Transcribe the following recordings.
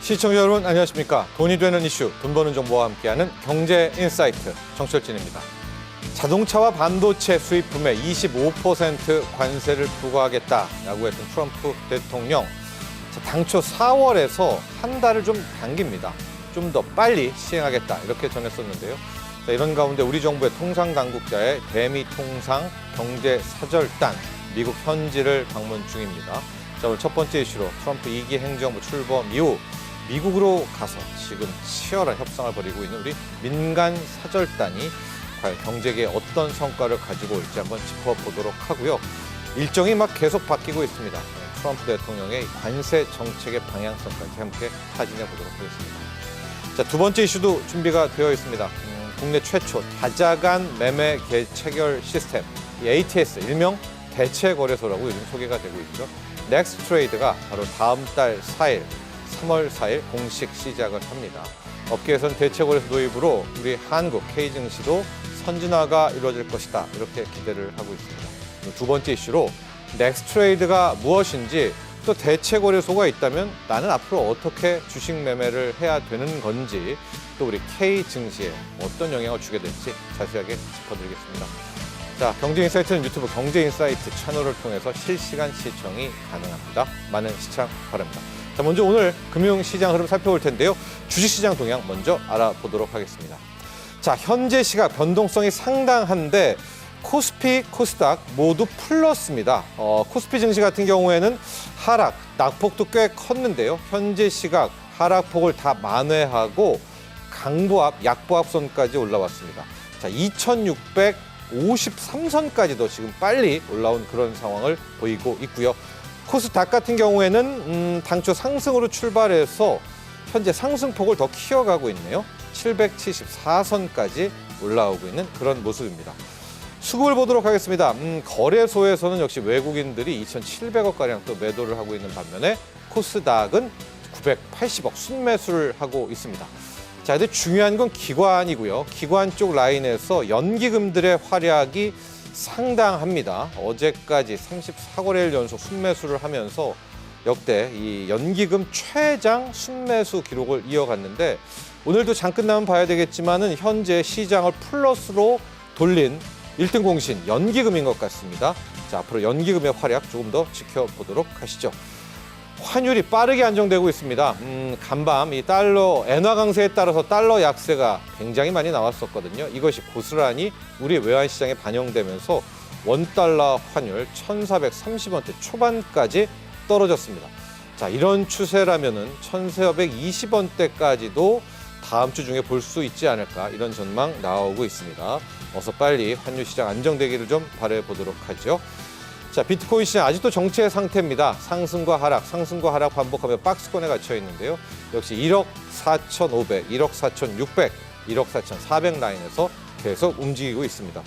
시청자 여러분 안녕하십니까. 돈이 되는 이슈, 돈 버는 정보와 함께하는 경제 인사이트 정철진입니다. 자동차와 반도체 수입품에 25% 관세를 부과하겠다라고 했던 트럼프 대통령. 당초 4월에서 한 달을 좀 당깁니다. 좀 더 빨리 시행하겠다 이렇게 전했었는데요. 이런 가운데 우리 정부의 통상당국자의 대미 통상 경제사절단 미국 현지를 방문 중입니다. 오늘 첫 번째 이슈로 트럼프 2기 행정부 출범 이후 미국으로 가서 지금 치열한 협상을 벌이고 있는 우리 민간 사절단이 과연 경제계에 어떤 성과를 가지고 올지 한번 짚어보도록 하고요. 일정이 막 계속 바뀌고 있습니다. 트럼프 대통령의 관세 정책의 방향성까지 함께 타진해 보도록 하겠습니다. 자, 두 번째 이슈도 준비가 되어 있습니다. 국내 최초 다자간 매매 체결 시스템, ATS, 일명 대체거래소라고 요즘 소개가 되고 있죠. 넥스트레이드가 바로 다음 달 4일, 3월 4일 공식 시작을 합니다. 업계에선 대체거래소 도입으로 우리 한국 K증시도 선진화가 이루어질 것이다. 이렇게 기대를 하고 있습니다. 두 번째 이슈로 넥스트레이드가 무엇인지, 또 대체거래소가 있다면 나는 앞으로 어떻게 주식 매매를 해야 되는 건지, 또 우리 K증시에 어떤 영향을 주게 될지 자세하게 짚어드리겠습니다. 자, 경제인사이트는 유튜브 경제인사이트 채널을 통해서 실시간 시청이 가능합니다. 많은 시청 바랍니다. 자, 먼저 오늘 금융시장 흐름 살펴볼 텐데요. 주식시장 동향 먼저 알아보도록 하겠습니다. 자, 현재 시각 변동성이 상당한데 코스피, 코스닥 모두 플러스입니다. 코스피 증시 같은 경우에는 하락, 낙폭도 꽤 컸는데요. 현재 시각 하락폭을 다 만회하고 강보합, 약보합선까지 올라왔습니다. 자, 2653선까지도 지금 빨리 올라온 그런 상황을 보이고 있고요. 코스닥 같은 경우에는 당초 상승으로 출발해서 현재 상승폭을 더 키워가고 있네요. 774선까지 올라오고 있는 그런 모습입니다. 수급을 보도록 하겠습니다. 거래소에서는 역시 외국인들이 2,700억가량 또 매도를 하고 있는 반면에 코스닥은 980억 순매수를 하고 있습니다. 자, 근데 중요한 건 기관이고요. 기관 쪽 라인에서 연기금들의 활약이 상당합니다. 어제까지 34거래일 연속 순매수를 하면서 역대 이 연기금 최장 순매수 기록을 이어갔는데, 오늘도 잠깐 나면 봐야 되겠지만은 현재 시장을 플러스로 돌린 1등 공신 연기금인 것 같습니다. 자, 앞으로 연기금의 활약 조금 더 지켜보도록 하시죠. 환율이 빠르게 안정되고 있습니다. 간밤 이 달러 엔화 강세에 따라서 달러 약세가 굉장히 많이 나왔었거든요. 이것이 고스란히 우리 외환 시장에 반영되면서 원달러 환율 1,430원대 초반까지 떨어졌습니다. 자, 이런 추세라면은 1,420원대까지도 다음 주 중에 볼 수 있지 않을까, 이런 전망 나오고 있습니다. 어서 빨리 환율 시장 안정되기를 좀 바라보도록 하죠. 자, 비트코인 시장 아직도 정체 상태입니다. 상승과 하락 반복하며 박스권에 갇혀 있는데요. 역시 1억 4,500, 1억 4,600, 1억 4,400 라인에서 계속 움직이고 있습니다.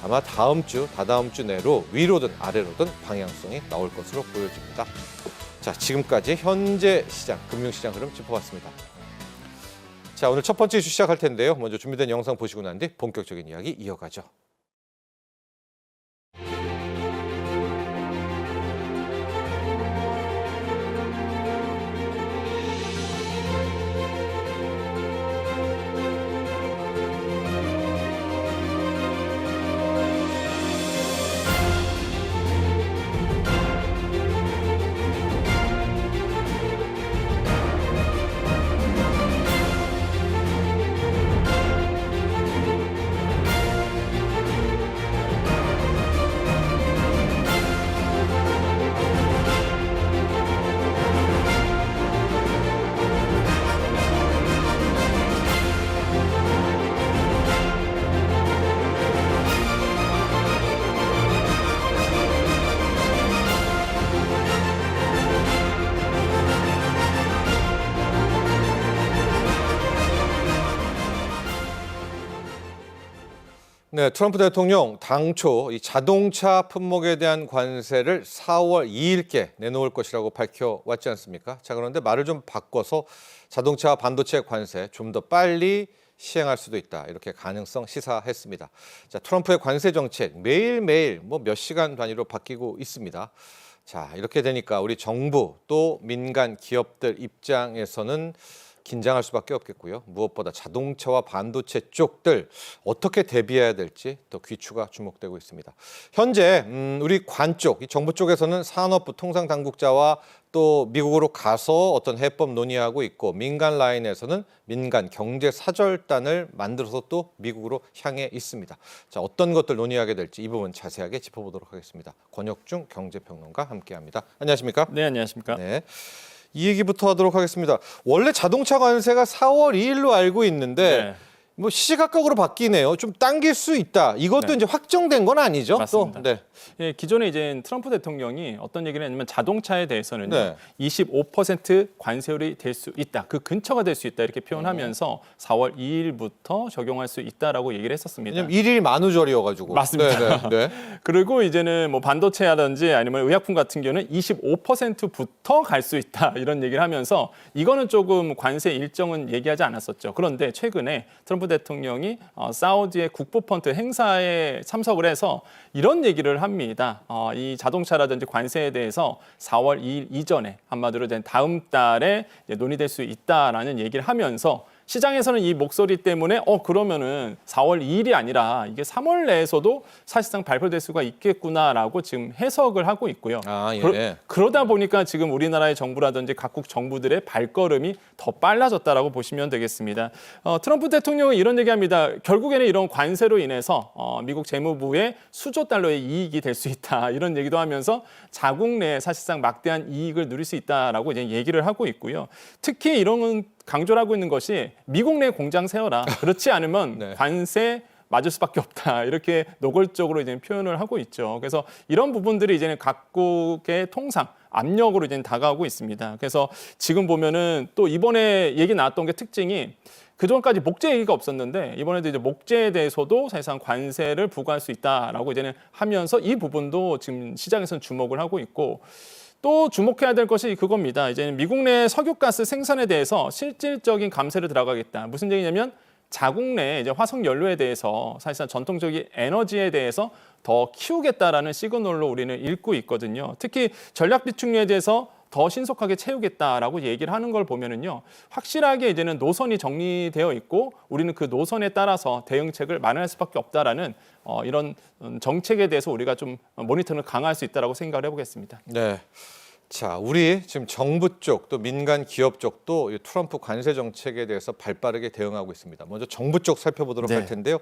아마 다음 주, 다다음 주 내로 위로든 아래로든 방향성이 나올 것으로 보여집니다. 자, 지금까지 현재 시장, 금융시장 흐름 짚어봤습니다. 자, 오늘 첫 번째 이슈 시작할 텐데요. 먼저 준비된 영상 보시고 난 뒤 본격적인 이야기 이어가죠. 네, 트럼프 대통령 당초 이 자동차 품목에 대한 관세를 4월 2일께 내놓을 것이라고 밝혀왔지 않습니까? 자, 그런데 말을 좀 바꿔서 자동차 반도체 관세 좀 더 빨리 시행할 수도 있다, 이렇게 가능성 시사했습니다. 자, 트럼프의 관세 정책 매일매일 몇 시간 단위로 바뀌고 있습니다. 자, 이렇게 되니까 우리 정부 또 민간 기업들 입장에서는 긴장할 수밖에 없겠고요. 무엇보다 자동차와 반도체 쪽들 어떻게 대비해야 될지 또 귀추가 주목되고 있습니다. 현재 우리 관 쪽, 정부 쪽에서는 산업부 통상당국자와 또 미국으로 가서 어떤 해법 논의하고 있고 민간 라인에서는 민간 경제사절단을 만들어서 또 미국으로 향해 있습니다. 자, 어떤 것들 논의하게 될지 이 부분 자세하게 짚어보도록 하겠습니다. 권혁중 경제평론가 함께합니다. 안녕하십니까? 네, 안녕하십니까? 네. 이 얘기부터 하도록 하겠습니다. 원래 자동차 관세가 4월 2일로 알고 있는데 네. 뭐 시시각각으로 바뀌네요. 좀 당길 수 있다. 이것도 네. 이제 확정된 건 아니죠? 맞습니다. 또, 네. 예, 기존에 이제 트럼프 대통령이 어떤 얘기를 했냐면 자동차에 대해서는 네. 25% 관세율이 될 수 있다. 그 근처가 될 수 있다. 이렇게 표현하면서 4월 2일부터 적용할 수 있다라고 얘기를 했었습니다. 왜냐면 1일 만우절이어가지고. 맞습니다. 네, 네. 그리고 이제는 뭐 반도체라든지 아니면 의약품 같은 경우는 25%부터 갈 수 있다. 이런 얘기를 하면서 이거는 조금 관세 일정은 얘기하지 않았었죠. 그런데 최근에 트럼프 대통령이 사우디의 국부펀드 행사에 참석을 해서 이런 얘기를 합니다. 이 자동차라든지 관세에 대해서 4월 2일 이전에 한마디로 된 다음 달에 이제 논의될 수 있다라는 얘기를 하면서 시장에서는 이 목소리 때문에 그러면은 4월 2일이 아니라 이게 3월 내에서도 사실상 발표될 수가 있겠구나라고 지금 해석을 하고 있고요. 아, 예. 그러다 보니까 지금 우리나라의 정부라든지 각국 정부들의 발걸음이 더 빨라졌다라고 보시면 되겠습니다. 트럼프 대통령은 이런 얘기합니다. 결국에는 이런 관세로 인해서 미국 재무부에 수조 달러의 이익이 될 수 있다. 이런 얘기도 하면서 자국 내에 사실상 막대한 이익을 누릴 수 있다라고 이제 얘기를 하고 있고요. 특히 이런 강조를 하고 있는 것이 미국 내 공장 세워라. 그렇지 않으면 네. 관세 맞을 수밖에 없다. 이렇게 노골적으로 이제 표현을 하고 있죠. 그래서 이런 부분들이 이제는 각국의 통상 압력으로 이제 다가오고 있습니다. 그래서 지금 보면은 또 이번에 얘기 나왔던 게 특징이 그전까지 목재 얘기가 없었는데 이번에도 이제 목재에 대해서도 사실상 관세를 부과할 수 있다라고 이제는 하면서 이 부분도 지금 시장에서는 주목을 하고 있고 또 주목해야 될 것이 그겁니다. 이제 미국 내 석유가스 생산에 대해서 실질적인 감세를 들어가겠다. 무슨 얘기냐면 자국 내 이제 화석 연료에 대해서 사실상 전통적인 에너지에 대해서 더 키우겠다라는 시그널로 우리는 읽고 있거든요. 특히 전략 비축유에 대해서 더 신속하게 채우겠다라고 얘기를 하는 걸 보면은요, 확실하게 이제는 노선이 정리되어 있고 우리는 그 노선에 따라서 대응책을 마련할 수밖에 없다라는 이런 정책에 대해서 우리가 좀 모니터를 강화할 수 있다라고 생각을 해보겠습니다. 네. 자, 우리 지금 정부 쪽 또 민간 기업 쪽도 이 트럼프 관세 정책에 대해서 발빠르게 대응하고 있습니다. 먼저 정부 쪽 살펴보도록 네. 할 텐데요.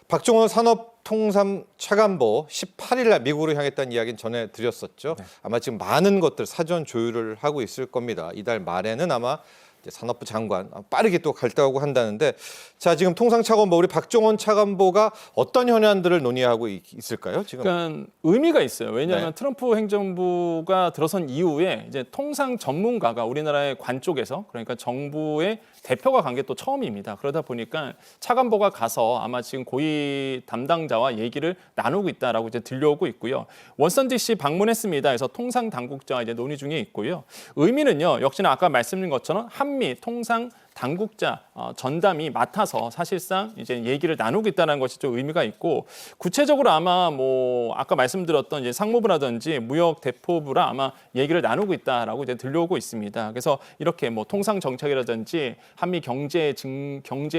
박종원 산업통상차관보 18일 날 미국으로 향했다는 이야기는 전해드렸었죠. 네. 아마 지금 많은 것들 사전 조율을 하고 있을 겁니다. 이달 말에는 아마 이제 산업부 장관 빠르게 또 갈등하고 한다는데, 자, 지금 통상차관보 우리 박종원 차관보가 어떤 현안들을 논의하고 있을까요? 지금 그러니까 의미가 있어요. 왜냐하면 네. 트럼프 행정부가 들어선 이후에 이제 통상 전문가가 우리나라의 관 쪽에서 그러니까 정부의 대표가 간 게 또 처음입니다. 그러다 보니까 차관보가 가서 아마 지금 고위 담당자와 얘기를 나누고 있다라고 이제 들려오고 있고요. 워싱턴 DC 방문했습니다. 그래서 통상 당국자와 이제 논의 중에 있고요. 의미는요, 역시나 아까 말씀드린 것처럼 한미 통상 당국자 전담이 맡아서 사실상 이제 얘기를 나누고 있다는 것이 좀 의미가 있고, 구체적으로 아마 뭐 아까 말씀드렸던 이제 상무부라든지 무역 대표부라 아마 얘기를 나누고 있다라고 이제 들려오고 있습니다. 그래서 이렇게 뭐 통상 정책이라든지 한미 경제에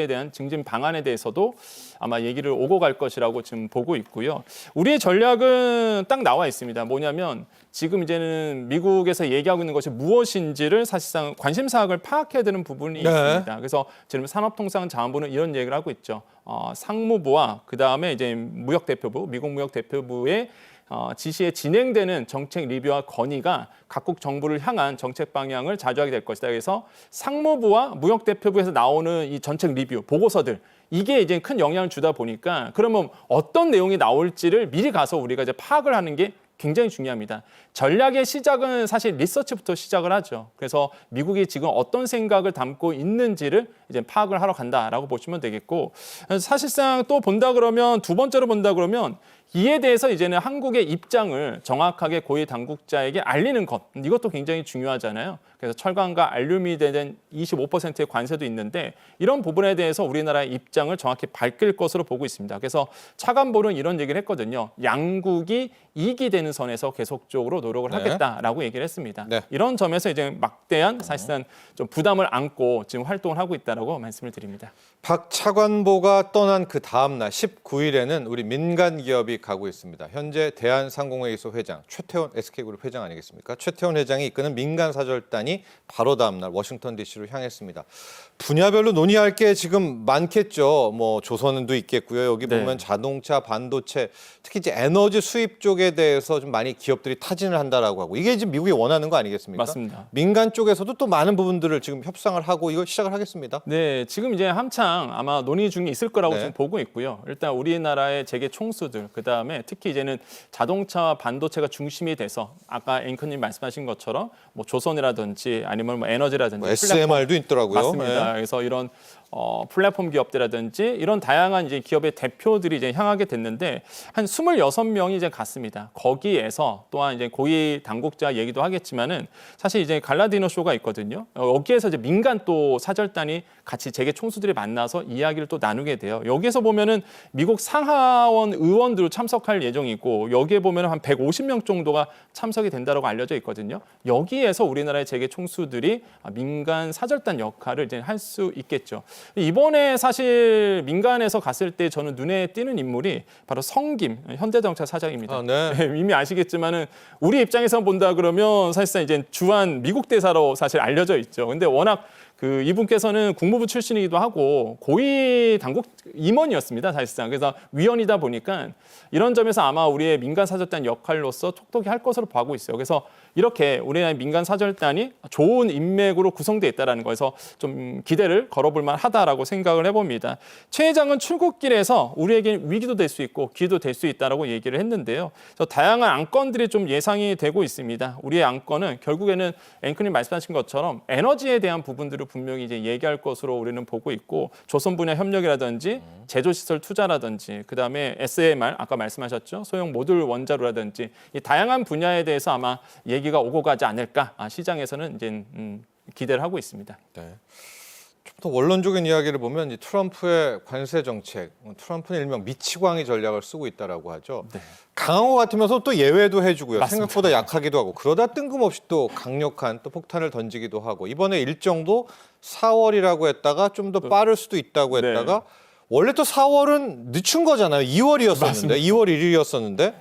대한 증진 방안에 대해서도 아마 얘기를 오고 갈 것이라고 지금 보고 있고요. 우리의 전략은 딱 나와 있습니다. 뭐냐면 지금 이제는 미국에서 얘기하고 있는 것이 무엇인지를 사실상 관심사항을 파악해야 되는 부분이 있습니다. 그래서 지금 산업통상자원부는 이런 얘기를 하고 있죠. 상무부와 그 다음에 이제 무역대표부, 미국 무역대표부의 지시에 진행되는 정책 리뷰와 건의가 각국 정부를 향한 정책 방향을 자주하게 될 것이다. 그래서 상무부와 무역대표부에서 나오는 이 정책 리뷰 보고서들, 이게 이제 큰 영향을 주다 보니까 그러면 어떤 내용이 나올지를 미리 가서 우리가 이제 파악을 하는 게 굉장히 중요합니다. 전략의 시작은 사실 리서치부터 시작을 하죠. 그래서 미국이 지금 어떤 생각을 담고 있는지를 이제 파악을 하러 간다라고 보시면 되겠고, 사실상 또 본다 그러면 두 번째로 본다 그러면 이에 대해서 이제는 한국의 입장을 정확하게 고위 당국자에게 알리는 것, 이것도 굉장히 중요하잖아요. 그래서 철강과 알루미늄에 대한 25%의 관세도 있는데 이런 부분에 대해서 우리나라의 입장을 정확히 밝힐 것으로 보고 있습니다. 그래서 차관보는 이런 얘기를 했거든요. 양국이 이익이 되는 선에서 계속적으로 노력을 네. 하겠다라고 얘기를 했습니다. 네. 이런 점에서 이제 막대한 사실상 좀 부담을 안고 지금 활동을 하고 있다라고 말씀을 드립니다. 박 차관보가 떠난 그 다음 날 19일에는 우리 민간 기업이 가고 있습니다. 현재 대한상공회의소 회장 최태원 SK그룹 회장 아니겠습니까? 최태원 회장이 이끄는 민간 사절단이 바로 다음 날 워싱턴 DC로 향했습니다. 분야별로 논의할 게 지금 많겠죠. 뭐 조선도 있겠고요. 여기 네. 보면 자동차, 반도체, 특히 이제 에너지 수입 쪽에 대해서 좀 많이 기업들이 타진을 한다라고 하고 이게 지금 미국이 원하는 거 아니겠습니까? 맞습니다. 민간 쪽에서도 또 많은 부분들을 지금 협상을 하고 이걸 시작을 하겠습니다. 네, 지금 이제 한창 아마 논의 중에 있을 거라고 네. 지금 보고 있고요. 일단 우리나라의 재계 총수들, 그 다음에 특히 이제는 자동차와 반도체가 중심이 돼서 아까 앵커님 말씀하신 것처럼 뭐 조선이라든지 아니면 뭐 에너지라든지 뭐 SMR도 있더라고요. 맞습니다. 네. 그래서 이런 플랫폼 기업들이라든지 이런 다양한 이제 기업의 대표들이 이제 향하게 됐는데 한 26명이 이제 갔습니다. 거기에서 또한 이제 고위 당국자 얘기도 하겠지만은 사실 이제 갈라디노 쇼가 있거든요. 여기에서 이제 민간 또 사절단이 같이 재계 총수들이 만나서 이야기를 또 나누게 돼요. 여기에서 보면은 미국 상하원 의원들도 참석할 예정이고 여기에 보면은 한 150명 정도가 참석이 된다고 알려져 있거든요. 여기에서 우리나라의 재계 총수들이 민간 사절단 역할을 이제 할 수 있겠죠. 이번에 사실 민간에서 갔을 때 저는 눈에 띄는 인물이 바로 성김 현대자동차 사장입니다. 아, 네. 이미 아시겠지만은 우리 입장에서 본다 그러면 사실상 이제 주한 미국 대사로 사실 알려져 있죠. 근데 워낙 그 이분께서는 국무부 출신이기도 하고 고위 당국 임원이었습니다, 사실상. 그래서 위원이다 보니까 이런 점에서 아마 우리의 민간 사절단 역할로서 톡톡히 할 것으로 보고 있어요. 그래서 이렇게 우리나라의 민간 사절단이 좋은 인맥으로 구성되어 있다는 거에서 좀 기대를 걸어볼 만하다라고 생각을 해봅니다. 최 회장은 출국길에서 우리에게 위기도 될 수 있고 기회도 될 수 있다라고 얘기를 했는데요. 그래서 다양한 안건들이 좀 예상이 되고 있습니다. 우리의 안건은 결국에는 앵커님 말씀하신 것처럼 에너지에 대한 부분들을 분명히 이제 얘기할 것으로 우리는 보고 있고 조선 분야 협력이라든지 제조시설 투자라든지 그다음에 SMR 아까 말씀하셨죠. 소형 모듈 원자로라든지 이 다양한 분야에 대해서 아마 얘기가 오고 가지 않을까 시장에서는 이제 기대를 하고 있습니다. 네. 좀 더 원론적인 이야기를 보면 이 트럼프의 관세 정책, 트럼프는 일명 미치광이 전략을 쓰고 있다라고 하죠. 네. 강한 것 같으면서 또 예외도 해주고요. 맞습니다. 생각보다 약하기도 하고 그러다 뜬금없이 또 강력한 또 폭탄을 던지기도 하고 이번에 일정도 4월이라고 했다가 좀 더 빠를 수도 있다고 네. 했다가 원래 또 4월은 늦춘 거잖아요. 2월이었었는데 맞습니다. 2월 1일이었었는데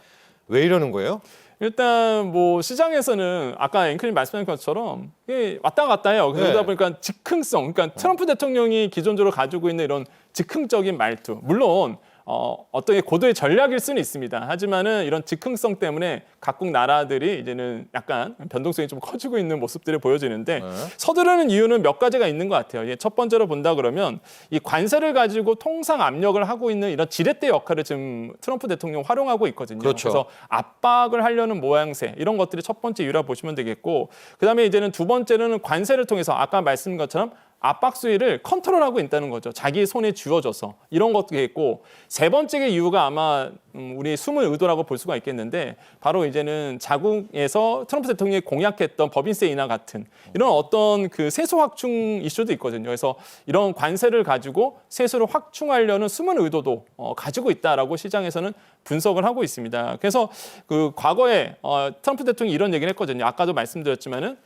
왜 이러는 거예요? 일단 뭐 시장에서는 아까 앵커님 말씀하신 것처럼 이게 왔다 갔다 해요. 그러다 네. 보니까 즉흥성, 그러니까 트럼프 대통령이 기존적으로 가지고 있는 이런 즉흥적인 말투, 물론 어떤 게 고도의 전략일 수는 있습니다. 하지만은 이런 즉흥성 때문에 각국 나라들이 이제는 약간 변동성이 좀 커지고 있는 모습들을 보여지는데 네. 서두르는 이유는 몇 가지가 있는 것 같아요. 첫 번째로 본다 그러면 이 관세를 가지고 통상 압력을 하고 있는 이런 지렛대 역할을 지금 트럼프 대통령 활용하고 있거든요. 그렇죠. 그래서 압박을 하려는 모양새 이런 것들이 첫 번째 이유라 보시면 되겠고 그다음에 이제는 두 번째는 관세를 통해서 아까 말씀드린 것처럼 압박 수위를 컨트롤하고 있다는 거죠. 자기 손에 쥐어줘서 이런 것도 있고 세 번째 이유가 아마 우리 숨은 의도라고 볼 수가 있겠는데 바로 이제는 자국에서 트럼프 대통령이 공약했던 법인세 인하 같은 이런 어떤 그 세수 확충 이슈도 있거든요. 그래서 이런 관세를 가지고 세수를 확충하려는 숨은 의도도 가지고 있다라고 시장에서는 분석을 하고 있습니다. 그래서 그 과거에 트럼프 대통령이 이런 얘기를 했거든요. 아까도 말씀드렸지만은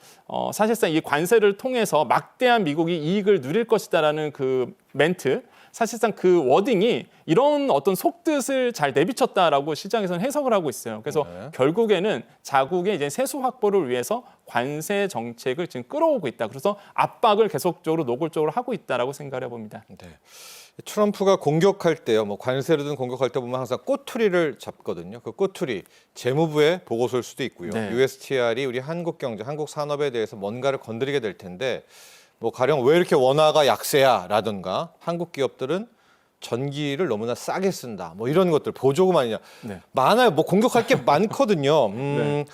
사실상 이 관세를 통해서 막대한 미국이 이익을 누릴 것이다라는 그 멘트, 사실상 그 워딩이 이런 어떤 속뜻을 잘 내비쳤다라고 시장에서는 해석을 하고 있어요. 그래서 네. 결국에는 자국의 이제 세수 확보를 위해서 관세 정책을 지금 끌어오고 있다. 그래서 압박을 계속적으로 노골적으로 하고 있다라고 생각을 해봅니다. 네. 트럼프가 공격할 때요, 뭐 관세로든 공격할 때 보면 항상 꼬투리를 잡거든요. 그 꼬투리 재무부의 보고서일 수도 있고요. 네. USTR이 우리 한국 경제, 한국 산업에 대해서 뭔가를 건드리게 될 텐데, 뭐 가령 왜 이렇게 원화가 약세야라든가 한국 기업들은 전기를 너무나 싸게 쓴다, 뭐 이런 것들 보조금 아니냐 네. 많아요. 뭐 공격할 게 많거든요. 네.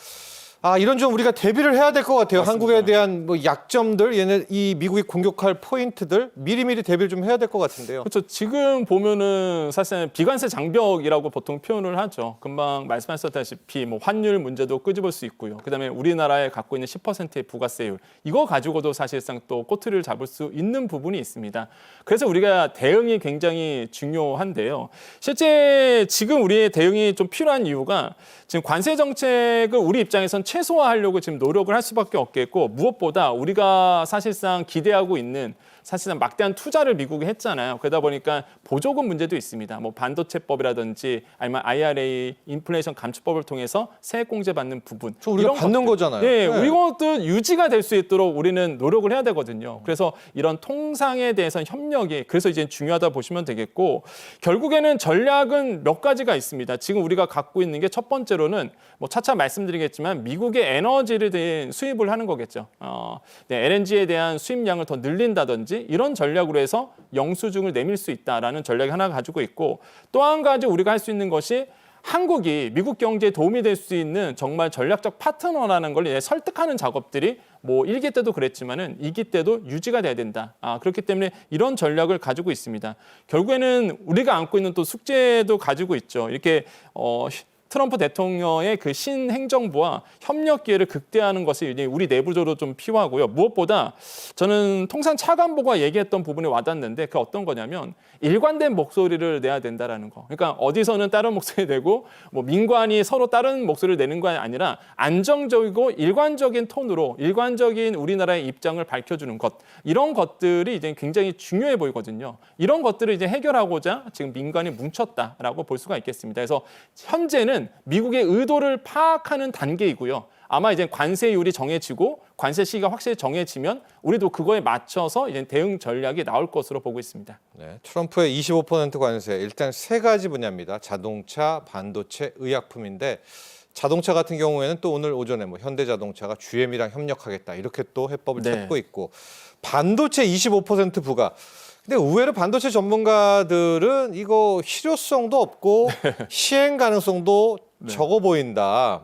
이런 좀 우리가 대비를 해야 될 것 같아요. 맞습니다. 한국에 대한 뭐 약점들, 이 미국이 공격할 포인트들 미리미리 대비를 좀 해야 될 것 같은데요. 그렇죠. 지금 보면은 사실은 비관세 장벽이라고 보통 표현을 하죠. 금방 말씀하셨다시피 뭐 환율 문제도 끄집을 수 있고요. 그다음에 우리나라에 갖고 있는 10%의 부가세율 이거 가지고도 사실상 또 꼬투리를 잡을 수 있는 부분이 있습니다. 그래서 우리가 대응이 굉장히 중요한데요. 실제 지금 우리의 대응이 좀 필요한 이유가 지금 관세 정책을 우리 입장에선 최소화하려고 지금 노력을 할 수밖에 없겠고 무엇보다 우리가 사실상 기대하고 있는 사실상 막대한 투자를 미국이 했잖아요. 그러다 보니까 보조금 문제도 있습니다. 뭐 반도체법이라든지 아니면 IRA 인플레이션 감축법을 통해서 세액 공제 받는 부분. 우리가 이런 받는 것들. 거잖아요. 네, 네. 이것도 유지가 될 수 있도록 우리는 노력을 해야 되거든요. 그래서 이런 통상에 대해서는 협력이 그래서 이제 중요하다 보시면 되겠고 결국에는 전략은 몇 가지가 있습니다. 지금 우리가 갖고 있는 게 첫 번째로는 뭐 차차 말씀드리겠지만 미국의 에너지를 대한 수입을 하는 거겠죠. LNG에 대한 수입량을 더 늘린다든지 이런 전략으로 해서 영수증을 내밀 수 있다라는 전략이 하나 가지고 있고 또 한 가지 우리가 할 수 있는 것이 한국이 미국 경제에 도움이 될 수 있는 정말 전략적 파트너라는 걸 이제 설득하는 작업들이 뭐 1기 때도 그랬지만은 2기 때도 유지가 돼야 된다. 그렇기 때문에 이런 전략을 가지고 있습니다. 결국에는 우리가 안고 있는 또 숙제도 가지고 있죠. 이렇게 트럼프 대통령의 그 신행정부와 협력 기회를 극대화하는 것이 이제 우리 내부적으로 좀 필요하고요. 무엇보다 저는 통상 차관보가 얘기했던 부분이 와닿는데 그 어떤 거냐면 일관된 목소리를 내야 된다라는 거. 그러니까 어디서는 다른 목소리 내고 뭐 민관이 서로 다른 목소리를 내는 거 아니라 안정적이고 일관적인 톤으로 일관적인 우리나라의 입장을 밝혀주는 것. 이런 것들이 이제 굉장히 중요해 보이거든요. 이런 것들을 이제 해결하고자 지금 민관이 뭉쳤다라고 볼 수가 있겠습니다. 그래서 현재는 미국의 의도를 파악하는 단계이고요. 아마 이제 관세율이 정해지고 관세 시기가 확실히 정해지면 우리도 그거에 맞춰서 이제 대응 전략이 나올 것으로 보고 있습니다. 네, 트럼프의 25% 관세 일단 세 가지 분야입니다. 자동차, 반도체, 의약품인데 자동차 같은 경우에는 또 오늘 오전에 뭐 현대자동차가 GM이랑 협력하겠다 이렇게 또 해법을 네. 찾고 있고 반도체 25% 부과. 근데 의외로 반도체 전문가들은 이거 실효성도 없고 시행 가능성도 적어 보인다.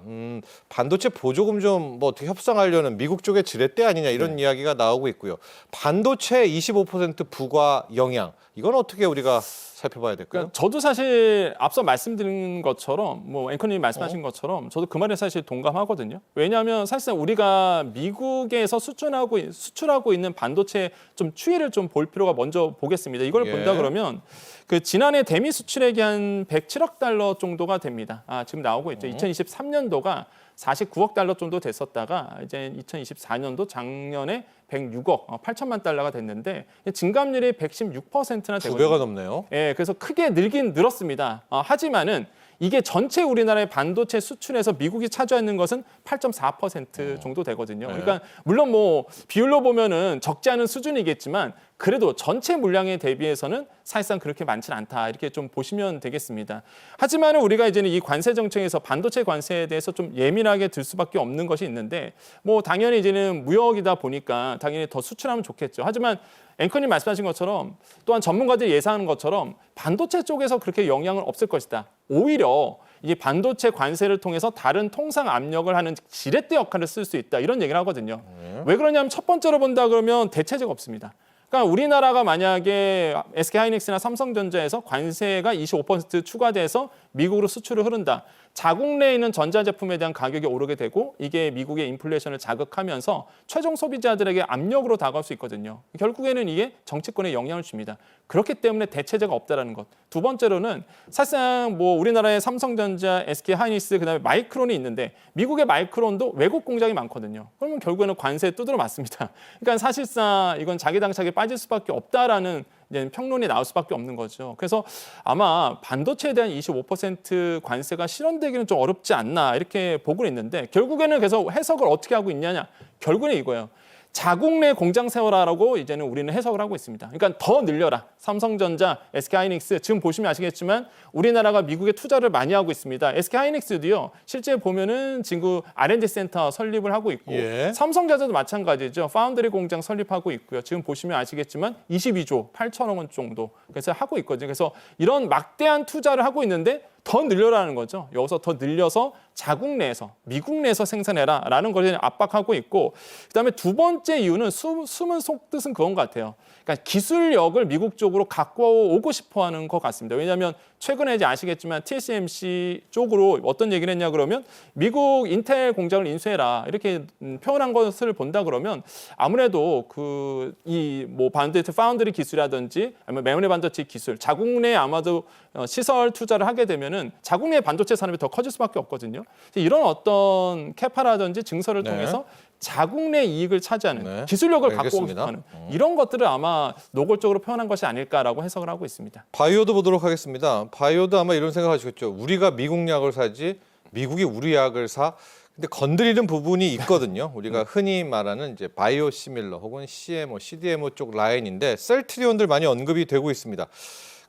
반도체 보조금 좀 뭐 어떻게 협상하려는 미국 쪽의 지렛대 아니냐 이런 이야기가 나오고 있고요. 반도체 25% 부과 영향 이건 어떻게 우리가 살펴봐야 될까요? 그러니까 저도 사실 앞서 말씀드린 것처럼 뭐 앵커님이 말씀하신 것처럼 저도 그 말에 사실 동감하거든요. 왜냐하면 사실상 우리가 미국에서 수출하고 있는 반도체 좀 추이를 좀 볼 필요가 먼저 보겠습니다. 이걸 예. 본다 그러면 그 지난해 대미 수출액이 한 107억 달러 정도가 됩니다. 지금 나오고 있죠. 2023년도가 49억 달러 정도 됐었다가 이제 2024년도 작년에 106억 8천만 달러가 됐는데 증감률이 116%나 두 되거든요. 배가 넘네요. 예, 그래서 크게 늘긴 늘었습니다. 하지만은 이게 전체 우리나라의 반도체 수출에서 미국이 차지하는 것은 8.4% 정도 되거든요. 그러니까 물론 뭐 비율로 보면은 적지 않은 수준이겠지만 그래도 전체 물량에 대비해서는 사실상 그렇게 많지는 않다 이렇게 좀 보시면 되겠습니다. 하지만은 우리가 이제는 이 관세 정책에서 반도체 관세에 대해서 좀 예민하게 들 수밖에 없는 것이 있는데 뭐 당연히 이제는 무역이다 보니까 당연히 더 수출하면 좋겠죠. 하지만 앵커님 말씀하신 것처럼 또한 전문가들이 예상하는 것처럼 반도체 쪽에서 그렇게 영향은 없을 것이다. 오히려 이 반도체 관세를 통해서 다른 통상 압력을 하는 지렛대 역할을 쓸 수 있다. 이런 얘기를 하거든요. 왜 그러냐면 첫 번째로 본다 그러면 대체제가 없습니다. 그러니까 우리나라가 만약에 SK하이닉스나 삼성전자에서 관세가 25% 추가돼서 미국으로 수출을 흐른다. 자국 내에 있는 전자제품에 대한 가격이 오르게 되고 이게 미국의 인플레이션을 자극하면서 최종 소비자들에게 압력으로 다가올 수 있거든요. 결국에는 이게 정치권에 영향을 줍니다. 그렇기 때문에 대체제가 없다라는 것. 두 번째로는 사실상 뭐 우리나라의 삼성전자, SK하이닉스 그다음에 마이크론이 있는데 미국의 마이크론도 외국 공장이 많거든요. 그러면 결국에는 관세에 두드러 맞습니다. 그러니까 사실상 이건 자기당착에 빠질 수밖에 없다라는 이제 평론이 나올 수밖에 없는 거죠. 그래서 아마 반도체에 대한 25% 관세가 실현되기는 좀 어렵지 않나 이렇게 보고 있는데 결국에는 그래서 해석을 어떻게 하고 있냐냐. 결국은 이거예요. 자국 내 공장 세워라라고 이제는 우리는 해석을 하고 있습니다. 그러니까 더 늘려라. 삼성전자, SK하이닉스 지금 보시면 아시겠지만 우리나라가 미국에 투자를 많이 하고 있습니다. SK하이닉스도요. 실제 보면은 지금 R&D 센터 설립을 하고 있고 삼성전자도 마찬가지죠. 파운드리 공장 설립하고 있고요. 지금 보시면 아시겠지만 22조 8천억 원 정도 그래서 하고 있거든요. 그래서 이런 막대한 투자를 하고 있는데 더 늘려라는 거죠. 여기서 더 늘려서 자국 내에서, 미국 내에서 생산해라라는 걸 압박하고 있고, 그다음에 두 번째 이유는 숨은 속뜻은 그건 것 같아요. 그러니까 기술력을 미국 쪽으로 갖고 오고 싶어하는 것 같습니다. 왜냐하면 최근에 이제 아시겠지만 TSMC 쪽으로 어떤 얘기를 했냐 그러면 미국 인텔 공장을 인수해라 이렇게 표현한 것을 본다 그러면 아무래도 그 이 뭐 반도체 파운드리 기술이라든지 아니면 메모리 반도체 기술, 자국 내 아마도 시설 투자를 하게 되면은 자국 내 반도체 산업이 더 커질 수밖에 없거든요. 이런 어떤 캐파라든지 증설을 네. 통해서 자국 내 이익을 차지하는 네. 기술력을 갖고 오고 알겠습니다. 싶어하는 이런 것들을 아마 노골적으로 표현한 것이 아닐까라고 해석을 하고 있습니다. 바이오도 보도록 하겠습니다. 바이오도 아마 이런 생각하시겠죠. 우리가 미국 약을 사지 미국이 우리 약을 사. 근데 건드리는 부분이 있거든요. 우리가 흔히 말하는 이제 바이오 시밀러 혹은 CMO, CDMO 쪽 라인인데 셀트리온들 많이 언급이 되고 있습니다.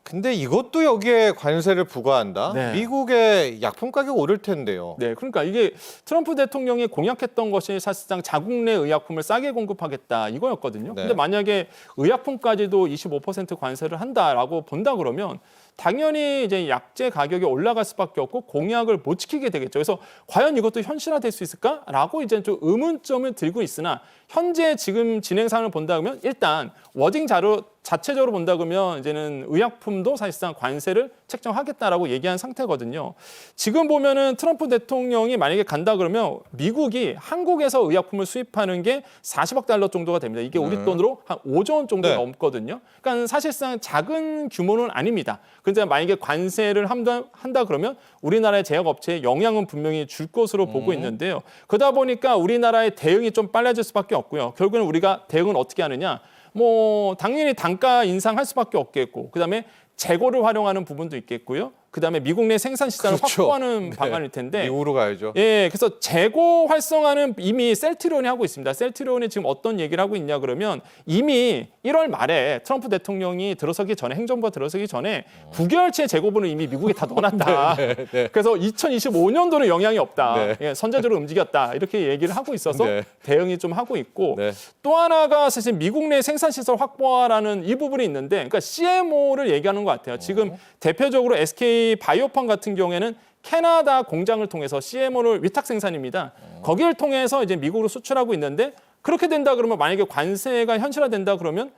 근데 이것도 여기에 관세를 부과한다? 네. 미국의 약품 가격 오를 텐데요. 네, 그러니까 이게 트럼프 대통령이 공약했던 것이 사실상 자국 내 의약품을 싸게 공급하겠다 이거였거든요. 네. 근데 만약에 의약품까지도 25% 관세를 한다라고 본다 그러면 당연히 이제 약제 가격이 올라갈 수밖에 없고 공약을 못 지키게 되겠죠. 그래서 과연 이것도 현실화될 수 있을까라고 이제 좀 의문점을 들고 있으나 현재 지금 진행 상황을 본다 그러면 일단 워딩 자료 자체적으로 본다 그러면 이제는 의약품도 사실상 관세를 책정하겠다라고 얘기한 상태거든요. 지금 보면은 트럼프 대통령이 만약에 간다 그러면 미국이 한국에서 의약품을 수입하는 게 40억 달러 정도가 됩니다. 이게 우리 돈으로 한 5조 원 정도 네. 넘거든요. 그러니까 사실상 작은 규모는 아닙니다. 그런데 만약에 관세를 한다 그러면 우리나라의 제약업체에 영향은 분명히 줄 것으로 보고 있는데요. 그러다 보니까 우리나라의 대응이 좀 빨라질 수밖에 없고요. 결국은 우리가 대응은 어떻게 하느냐? 뭐 당연히 단가 인상할 수밖에 없겠고, 그다음에 재고를 활용하는 부분도 있겠고요. 그다음에 미국 내 생산 시장을 그렇죠. 확보하는 네. 방안일 텐데. 미국으로 가야죠. 예, 그래서 재고 활성화는 이미 셀트리온이 하고 있습니다. 셀트리온이 지금 어떤 얘기를 하고 있냐 그러면 이미 1월 말에 트럼프 대통령이 들어서기 전에 행정부가 들어서기 전에 9개월치의 재고분을 이미 미국에 다 넣어놨다. 네. 그래서 2025년도는 영향이 없다. 네. 예, 선제적으로 움직였다. 이렇게 얘기를 하고 있어서 네. 대응이 좀 하고 있고 네. 또 하나가 사실 미국 내 생산시설 확보화라는 이 부분이 있는데 그러니까 CMO를 얘기하는 것 같아요. 지금 대표적으로 SK 바이오팜 같은 경우에는 캐나다 공장을 통해서 CMO를 위탁 생산입니다. 거기를 통해서 이제 미국으로 수출하고 있는데 그렇게 된다 그러면 만약에 관세가 현실화된다 그러면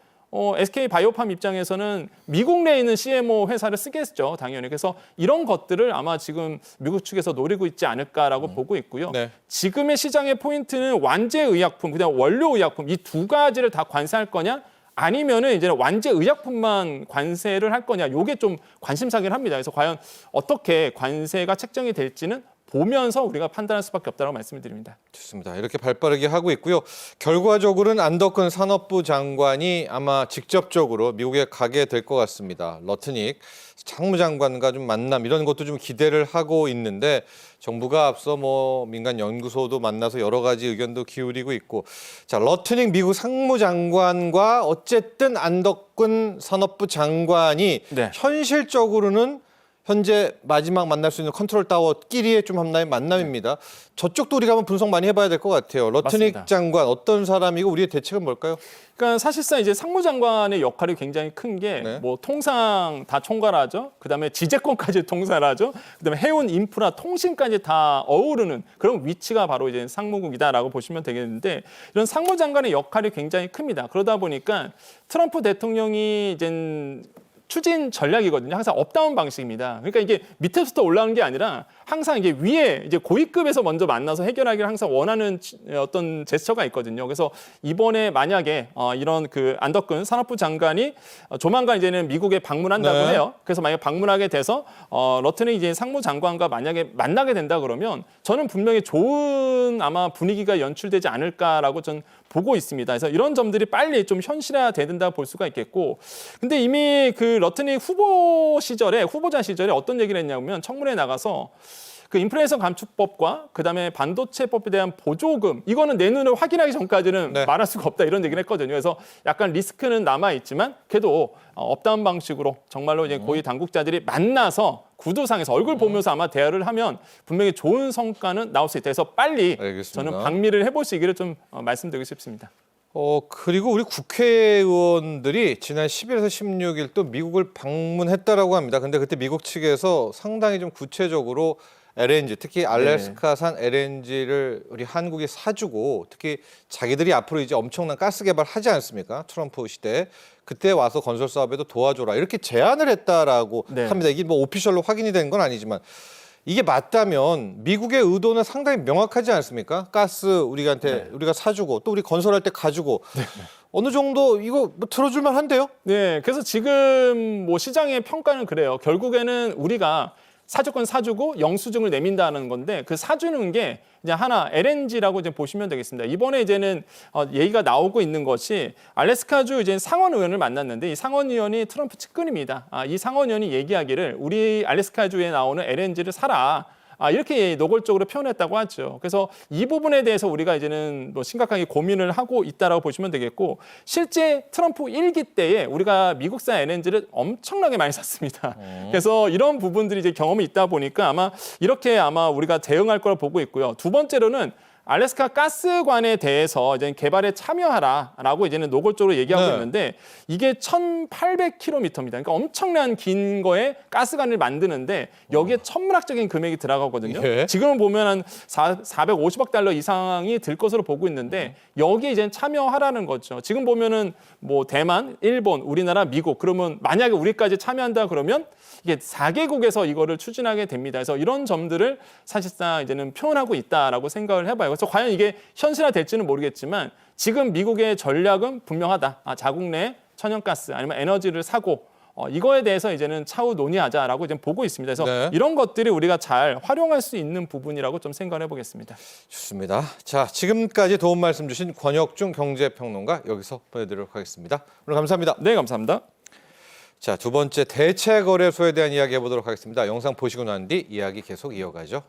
SK 바이오팜 입장에서는 미국 내에 있는 CMO 회사를 쓰겠죠, 당연히. 그래서 이런 것들을 아마 지금 미국 측에서 노리고 있지 않을까라고 보고 있고요. 네. 지금의 시장의 포인트는 완제 의약품, 그다음 원료 의약품 이 두 가지를 다 관세할 거냐? 아니면은 이제 완제 의약품만 관세를 할 거냐? 요게 좀 관심사긴 합니다. 그래서 과연 어떻게 관세가 책정이 될지는 보면서 우리가 판단할 수밖에 없다고 말씀을 드립니다. 좋습니다. 이렇게 발빠르게 하고 있고요. 결과적으로는 안덕근 산업부 장관이 아마 직접적으로 미국에 가게 될 것 같습니다. 러트닉 상무장관과 좀 만남 이런 것도 좀 기대를 하고 있는데 정부가 앞서 뭐 민간 연구소도 만나서 여러 가지 의견도 기울이고 있고 자 러트닉 미국 상무장관과 어쨌든 안덕근 산업부 장관이 네. 현실적으로는 현재 마지막 만날 수 있는 컨트롤 타워끼리의 좀 하나의 만남입니다. 저쪽도 우리가 한번 분석 많이 해봐야 될 것 같아요. 러트닉 맞습니다. 장관 어떤 사람이고 우리의 대책은 뭘까요? 그러니까 사실상 이제 상무장관의 역할이 굉장히 큰 게 네. 뭐 통상 다 총괄하죠. 그다음에 지재권까지 통솔하죠. 그다음에 해운 인프라 통신까지 다 어우르는 그런 위치가 바로 이제 상무국이다라고 보시면 되겠는데 이런 상무장관의 역할이 굉장히 큽니다. 그러다 보니까 트럼프 대통령이 이제 추진 전략이거든요. 항상 업다운 방식입니다. 그러니까 이게 밑에서부터 올라오는 게 아니라 항상 이게 위에 이제 고위급에서 먼저 만나서 해결하기를 항상 원하는 어떤 제스처가 있거든요. 그래서 이번에 만약에 이런 그 안덕근 산업부 장관이 조만간 이제는 미국에 방문한다고 네. 해요. 그래서 만약 방문하게 돼서 러트닉 이제 상무장관과 만약에 만나게 된다 그러면 저는 분명히 좋은 아마 분위기가 연출되지 않을까라고 전 보고 있습니다. 그래서 이런 점들이 빨리 좀 현실화된다 볼 수가 있겠고, 근데 이미 그 러트닉 후보자 시절에 어떤 얘기를 했냐면 청문회에 나가서 그 인플레이션 감축법과 그다음에 반도체법에 대한 보조금 이거는 내 눈을 확인하기 전까지는 네. 말할 수가 없다 이런 얘기를 했거든요. 그래서 약간 리스크는 남아 있지만 그래도 업다운 방식으로 정말로 이제 고위 당국자들이 만나서 구두상에서 얼굴 보면서 아마 대화를 하면 분명히 좋은 성과는 나올 수 있다. 그래서 빨리 알겠습니다. 저는 방미를 해보시기를 좀 말씀드리고 싶습니다. 그리고 우리 국회의원들이 지난 10일에서 16일 또 미국을 방문했다라고 합니다. 근데 그때 미국 측에서 상당히 좀 구체적으로 LNG, 특히 알래스카산 LNG를 우리 한국이 사주고 특히 자기들이 앞으로 이제 엄청난 가스 개발하지 않습니까? 트럼프 시대에. 그때 와서 건설 사업에도 도와줘라. 이렇게 제안을 했다라고 네. 합니다. 이게 뭐 오피셜로 확인이 된 건 아니지만 이게 맞다면 미국의 의도는 상당히 명확하지 않습니까? 가스 우리한테 우리가 사주고 또 우리 건설할 때 가지고 어느 정도 이거 뭐 들어줄만 한데요? 네, 그래서 지금 뭐 시장의 평가는 그래요. 결국에는 우리가 사주권 사주고 영수증을 내민다는 건데 그 사주는 게 이제 하나 LNG라고 이제 보시면 되겠습니다. 이번에 이제는 얘기가 나오고 있는 것이 알래스카주 이제 상원 의원을 만났는데 이 상원 의원이 트럼프 측근입니다. 이 상원 의원이 얘기하기를 우리 알래스카주에 나오는 LNG를 사라. 이렇게 노골적으로 표현했다고 하죠. 그래서 이 부분에 대해서 우리가 이제는 뭐 심각하게 고민을 하고 있다라고 보시면 되겠고 실제 트럼프 1기 때에 우리가 미국산 LNG를 엄청나게 많이 샀습니다. 그래서 이런 부분들이 이제 경험이 있다 보니까 이렇게 우리가 대응할 거라 보고 있고요. 두 번째로는 알래스카 가스관에 대해서 이제 개발에 참여하라라고 이제는 노골적으로 얘기하고 있는데 이게 1,800km입니다. 그러니까 엄청난 긴 거에 가스관을 만드는데 여기에 천문학적인 금액이 들어가거든요. 예. 지금은 보면 한 450억 달러 이상이 들 것으로 보고 있는데 여기에 이제 참여하라는 거죠. 지금 보면은 뭐 대만, 일본, 우리나라, 미국 그러면 만약에 우리까지 참여한다 그러면 이게 4개국에서 이거를 추진하게 됩니다. 그래서 이런 점들을 사실상 이제는 표현하고 있다라고 생각을 해봐요. 그래서 과연 이게 현실화될지는 모르겠지만 지금 미국의 전략은 분명하다. 자국 내 천연가스 아니면 에너지를 사고 이거에 대해서 이제는 차후 논의하자라고 이제 보고 있습니다. 그래서 네. 이런 것들이 우리가 잘 활용할 수 있는 부분이라고 좀 생각을 해보겠습니다. 좋습니다. 자, 지금까지 도움 말씀 주신 권혁중 경제평론가 여기서 보내드리도록 하겠습니다. 오늘 감사합니다. 네, 감사합니다. 자, 두 번째 대체거래소에 대한 이야기 해보도록 하겠습니다. 영상 보시고 난 뒤 이야기 계속 이어가죠.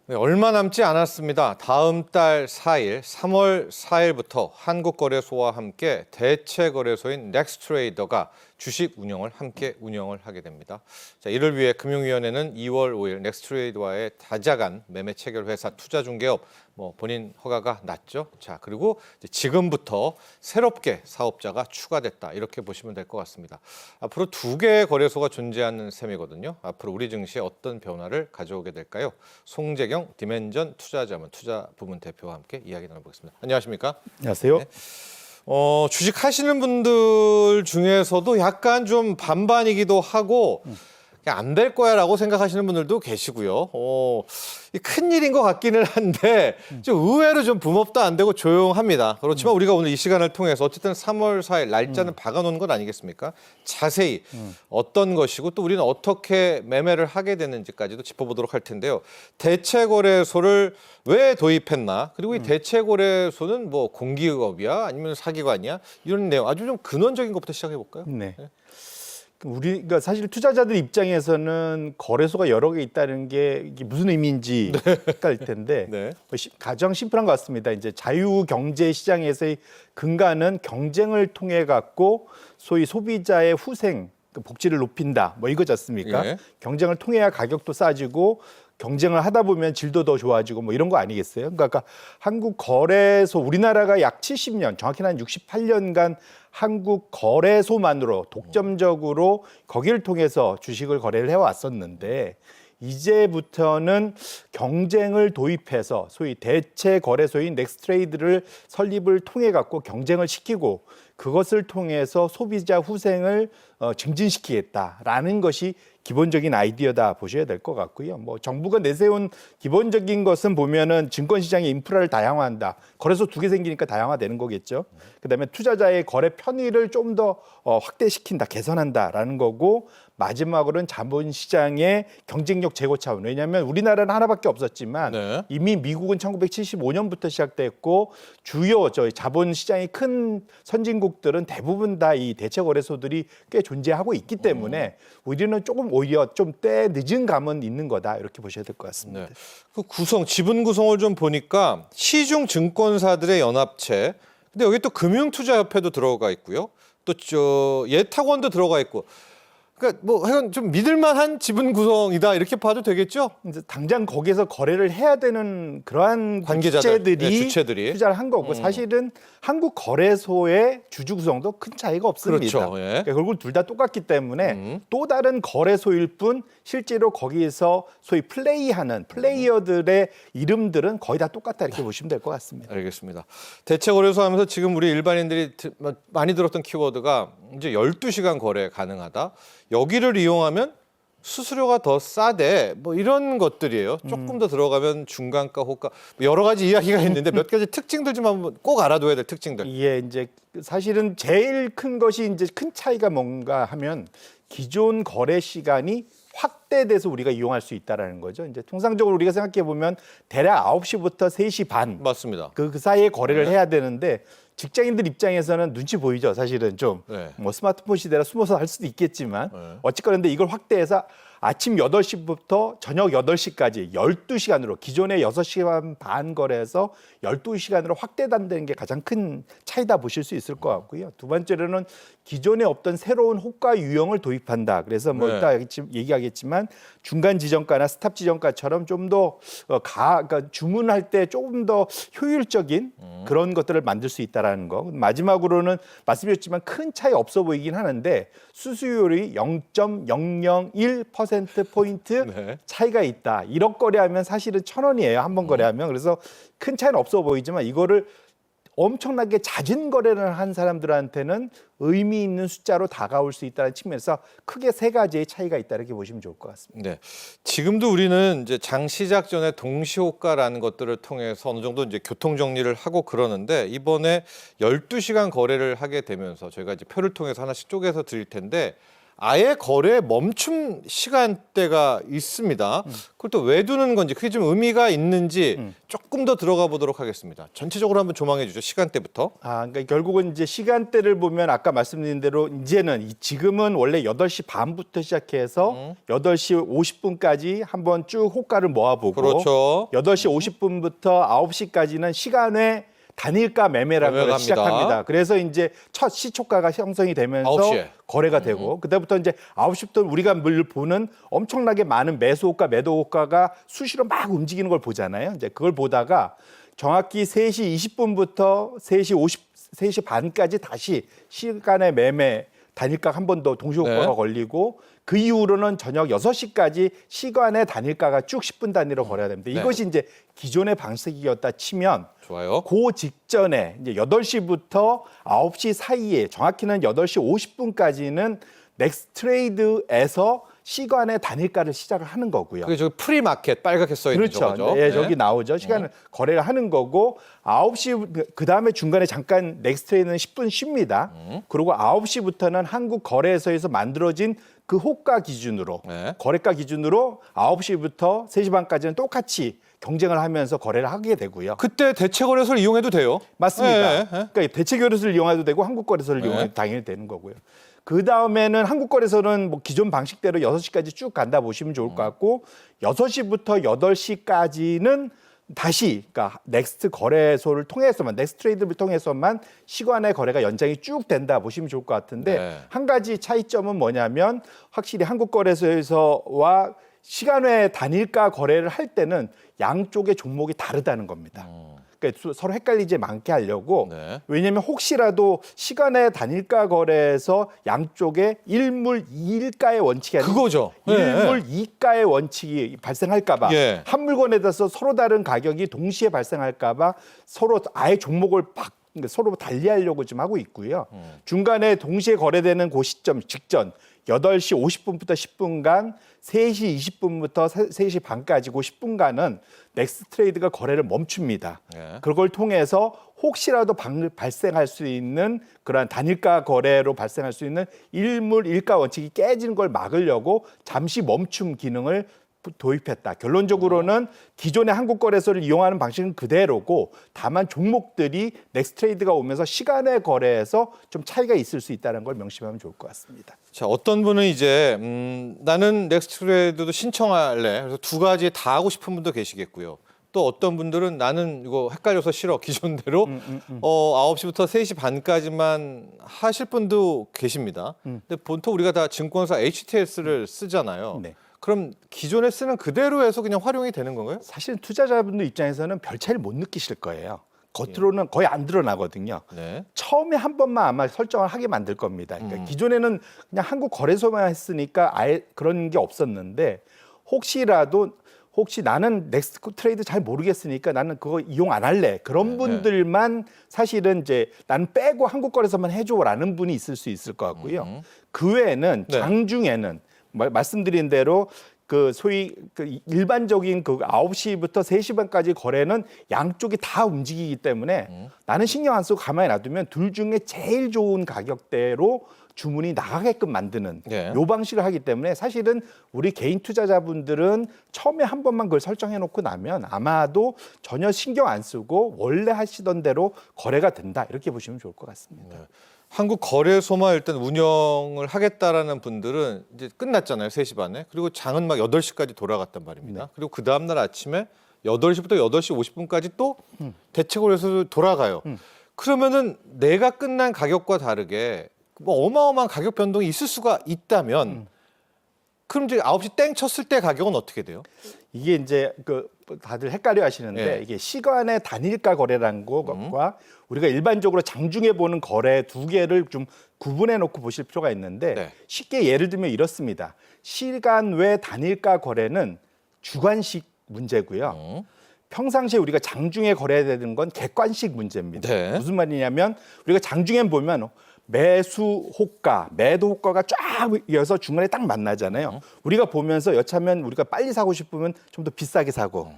네, 얼마 남지 않았습니다. 다음 달 4일, 3월 4일부터 한국거래소와 함께 대체거래소인 넥스트레이더가 주식 운영을 함께 운영을 하게 됩니다. 자, 이를 위해 금융위원회는 2월 5일 넥스트레이더와의 다자간 매매 체결 회사 투자중개업 본인 허가가 났죠. 자, 그리고 이제 지금부터 새롭게 사업자가 추가됐다. 이렇게 보시면 될 것 같습니다. 앞으로 2개의 거래소가 존재하는 셈이거든요. 앞으로 우리 증시에 어떤 변화를 가져오게 될까요? 송재경 디멘전 투자자문 투자부문 대표와 함께 이야기 나눠보겠습니다. 안녕하십니까? 안녕하세요. 네. 주식 하시는 분들 중에서도 약간 좀 반반이기도 하고 안 될 거야라고 생각하시는 분들도 계시고요. 큰 일인 것 같기는 한데 좀 의외로 좀 붐업도 안 되고 조용합니다. 그렇지만 우리가 오늘 이 시간을 통해서 어쨌든 3월 4일 날짜는 박아놓은 것 아니겠습니까? 자세히 어떤 것이고 또 우리는 어떻게 매매를 하게 되는지까지도 짚어보도록 할 텐데요. 대체거래소를 왜 도입했나? 그리고 이 대체거래소는 뭐 공기업이야? 아니면 사기관이야? 이런 내용 아주 좀 근원적인 것부터 시작해 볼까요? 네. 우리가 사실 투자자들 입장에서는 거래소가 여러 개 있다는 게 이게 무슨 의미인지 헷갈릴 텐데 네. 가장 심플한 것 같습니다. 이제 자유 경제 시장에서의 근간은 경쟁을 통해 갖고 소위 소비자의 후생, 복지를 높인다. 뭐 이거지 않습니까? 예. 경쟁을 통해야 가격도 싸지고 경쟁을 하다 보면 질도 더 좋아지고 뭐 이런 거 아니겠어요? 그러니까 한국 거래소 우리나라가 약 70년, 정확히는 한 68년간 한국 거래소만으로 독점적으로 거기를 통해서 주식을 거래를 해왔었는데 이제부터는 경쟁을 도입해서 소위 대체 거래소인 넥스트레이드를 설립을 통해 갖고 경쟁을 시키고 그것을 통해서 소비자 후생을 증진시키겠다라는 것이 기본적인 아이디어다 보셔야 될 것 같고요. 뭐 정부가 내세운 기본적인 것은 보면은 증권시장의 인프라를 다양화한다. 거래소 2개 생기니까 다양화되는 거겠죠. 그다음에 투자자의 거래 편의를 좀 더 확대시킨다, 개선한다라는 거고 마지막으로는 자본시장의 경쟁력 제고 차원. 왜냐하면 우리나라는 하나밖에 없었지만 네. 이미 미국은 1975년부터 시작됐고 주요 자본시장이 큰 선진국들은 대부분 다 이 대체 거래소들이 꽤 존재하고 있기 때문에 우리는 조금 오히려 좀 때 늦은 감은 있는 거다 이렇게 보셔야 될 것 같습니다. 네. 그 지분 구성을 좀 보니까 시중 증권사들의 연합체, 근데 여기 또 금융투자협회도 들어가 있고요. 또 예탁원도 들어가 있고. 그러니까 뭐 하여간 좀 믿을만한 지분 구성이다 이렇게 봐도 되겠죠? 이제 당장 거기서 거래를 해야 되는 그러한 관계자들, 주체들이, 주체들이 투자를 한 거고 사실은 한국 거래소의 주주 구성도 큰 차이가 없습니다. 그렇죠. 예. 그러니까 결국 둘 다 똑같기 때문에 또 다른 거래소일 뿐 실제로 거기에서 소위 플레이하는 플레이어들의 이름들은 거의 다 똑같다 이렇게 보시면 될 것 같습니다. 알겠습니다. 대체 거래소 하면서 지금 우리 일반인들이 많이 들었던 키워드가 이제 12시간 거래 가능하다. 여기를 이용하면 수수료가 더 싸대. 뭐 이런 것들이에요. 조금 더 들어가면 중간가, 호가 여러 가지 이야기가 있는데 몇 가지 특징들 좀 한번 꼭 알아둬야 될 특징들. 예, 이제 사실은 제일 큰 것이 이제 큰 차이가 뭔가 하면 기존 거래 시간이 확대돼서 우리가 이용할 수 있다라는 거죠. 이제 통상적으로 우리가 생각해 보면 대략 9시부터 3시 반 맞습니다. 그 사이에 거래를 해야 되는데 직장인들 입장에서는 눈치 보이죠. 사실은 좀 네. 뭐 스마트폰 시대라 숨어서 할 수도 있겠지만 네. 어쨌거나 근데 이걸 확대해서 아침 8시부터 저녁 8시까지 12시간으로 기존의 6시간 반 거래에서 12시간으로 확대된다는 게 가장 큰 차이다 보실 수 있을 것 같고요. 두 번째로는 기존에 없던 새로운 호가 유형을 도입한다. 그래서 뭐 네. 이따 얘기하겠지만 중간 지정가나 스탑 지정가처럼 좀 더 그러니까 주문할 때 조금 더 효율적인 그런 것들을 만들 수 있다라는 거. 마지막으로는 말씀드렸지만 큰 차이 없어 보이긴 하는데 수수료율이 0.001%포인트 네. 차이가 있다. 1억 거래하면 사실은 1,000원이에요. 한 번 거래하면. 그래서 큰 차이는 없어 보이지만 이거를 엄청나게 잦은 거래를 한 사람들한테는 의미 있는 숫자로 다가올 수 있다는 측면에서 크게 세 가지의 차이가 있다 이렇게 보시면 좋을 것 같습니다. 네. 지금도 우리는 이제 장 시작 전에 동시호가라는 것들을 통해서 어느 정도 이제 교통 정리를 하고 그러는데 이번에 12시간 거래를 하게 되면서 저희가 이제 표를 통해서 하나씩 쪼개서 드릴 텐데 아예 거래 멈춤 시간대가 있습니다. 그걸 또 왜 두는 건지 그게 좀 의미가 있는지 조금 더 들어가 보도록 하겠습니다. 전체적으로 한번 조망해 주죠. 시간대부터. 그러니까 결국은 이제 시간대를 보면 아까 말씀드린 대로 이제는 지금은 원래 8시 반부터 시작해서 8시 50분까지 한번 쭉 호가를 모아보고 그렇죠. 8시 50분부터 9시까지는 시간외 단일가 매매라는 걸 매매갑니다. 시작합니다. 그래서 이제 첫 시초가가 형성이 되면서 9시에. 거래가 되고 그때부터 이제 9시부터 우리가 늘 보는 엄청나게 많은 매수 호가, 매도 호가가 수시로 막 움직이는 걸 보잖아요. 이제 그걸 보다가 정확히 3시 20분부터 3시 반까지 다시 시간의 매매 단일가가 한 번 더 동시호가가 네. 걸리고 그 이후로는 저녁 6시까지 시간의 단일가가 쭉 10분 단위로 거래가 됩니다. 네. 이것이 이제 기존의 방식이었다 치면 좋아요. 그 직전에 이제 8시부터 9시 사이에 정확히는 8시 50분까지는 넥스트레이드에서 시간의 단일가를 시작을 하는 거고요. 그게 저기 프리마켓 빨갛게 써 있는 그렇죠. 저거죠. 예, 네. 저기 나오죠. 시간을 거래를 하는 거고 9시 그다음에 중간에 잠깐 넥스트레이드는 10분 쉽니다. 그리고 9시부터는 한국 거래소에서 만들어진 그 호가 기준으로 네. 거래가 기준으로 9시부터 3시 반까지는 똑같이 경쟁을 하면서 거래를 하게 되고요. 그때 대체 거래소를 이용해도 돼요. 맞습니다. 예. 그러니까 대체 거래소를 이용해도 되고 한국 거래소를 이용해도 당연히 되는 거고요. 그 다음에는 한국 거래소는 뭐 기존 방식대로 6시까지 쭉 간다 보시면 좋을 것 같고 6시부터 8시까지는 다시 그러니까 넥스트 거래소를 통해서만 넥스트 트레이드를 통해서만 시간의 거래가 연장이 쭉 된다 보시면 좋을 것 같은데 네. 한 가지 차이점은 뭐냐면 확실히 한국 거래소에서와 시간외 단일가 거래를 할 때는 양쪽의 종목이 다르다는 겁니다. 그러니까 서로 헷갈리지 않게 하려고 네. 왜냐하면 혹시라도 시간의 단일가 거래에서 양쪽에 일물 이일가의 원칙이 아니라 그거죠. 일물 이가의 원칙이 발생할까봐 예. 한 물건에 대해서 서로 다른 가격이 동시에 발생할까봐 서로 아예 종목을 서로 달리하려고 좀 하고 있고요. 중간에 동시에 거래되는 그 시점 직전 8시 50분부터 10분간 3시 20분부터 3시 반까지 그 10분간은 넥스트레이드가 거래를 멈춥니다. 예. 그걸 통해서 혹시라도 발생할 수 있는 그러한 단일가 거래로 발생할 수 있는 일물 일가 원칙이 깨지는 걸 막으려고 잠시 멈춤 기능을 도입했다. 결론적으로는 기존의 한국 거래소를 이용하는 방식은 그대로고 다만 종목들이 넥스트레이드가 오면서 시간의 거래에서 좀 차이가 있을 수 있다는 걸 명심하면 좋을 것 같습니다. 자, 어떤 분은 이제 나는 넥스트레이드도 신청할래. 그래서 두 가지 다 하고 싶은 분도 계시겠고요. 또 어떤 분들은 나는 이거 헷갈려서 싫어. 기존대로 9시부터 3시 반까지만 하실 분도 계십니다. 근데 보통 우리가 다 증권사 HTS를 쓰잖아요. 네. 그럼 기존에 쓰는 그대로 해서 그냥 활용이 되는 건가요? 사실 투자자분들 입장에서는 별 차이를 못 느끼실 거예요. 겉으로는 거의 안 드러나거든요. 네. 처음에 한 번만 아마 설정을 하게 만들 겁니다. 그러니까 기존에는 그냥 한국 거래소만 했으니까 아예 그런 게 없었는데 혹시 나는 넥스트 트레이드 잘 모르겠으니까 나는 그거 이용 안 할래. 그런 분들만 사실은 이제 나는 빼고 한국 거래소만 해줘라는 분이 있을 수 있을 것 같고요. 그 외에는 네. 장중에는 말씀드린 대로 그 소위 그 일반적인 그 9시부터 3시 반까지 거래는 양쪽이 다 움직이기 때문에 나는 신경 안 쓰고 가만히 놔두면 둘 중에 제일 좋은 가격대로 주문이 나가게끔 만드는 예. 요 방식을 하기 때문에 사실은 우리 개인 투자자분들은 처음에 한 번만 그걸 설정해 놓고 나면 아마도 전혀 신경 안 쓰고 원래 하시던 대로 거래가 된다 이렇게 보시면 좋을 것 같습니다. 한국 거래소만 일단 운영을 하겠다라는 분들은 이제 끝났잖아요. 3시 반에. 그리고 장은 막 8시까지 돌아갔단 말입니다. 그리고 그 다음 날 아침에 8시부터 8시 50분까지 또 대체거래소로 돌아가요. 그러면은 내가 끝난 가격과 다르게 뭐 어마어마한 가격 변동이 있을 수가 있다면 그럼 이제 9시 땡 쳤을 때 가격은 어떻게 돼요? 이게 이제 그 다들 헷갈려 하시는데 예. 이게 시간의 단일가 거래라는 것과 우리가 일반적으로 장중에 보는 거래 두 개를 좀 구분해 놓고 보실 필요가 있는데 네. 쉽게 예를 들면 이렇습니다. 시간 외 단일가 거래는 주관식 문제고요. 평상시에 우리가 장중에 거래되는 건 객관식 문제입니다. 네. 무슨 말이냐면 우리가 장중에 보면 매수 호가, 매도 호가가 쫙 이어서 중간에 딱 만나잖아요. 우리가 보면서 여차하면 우리가 빨리 사고 싶으면 좀 더 비싸게 사고,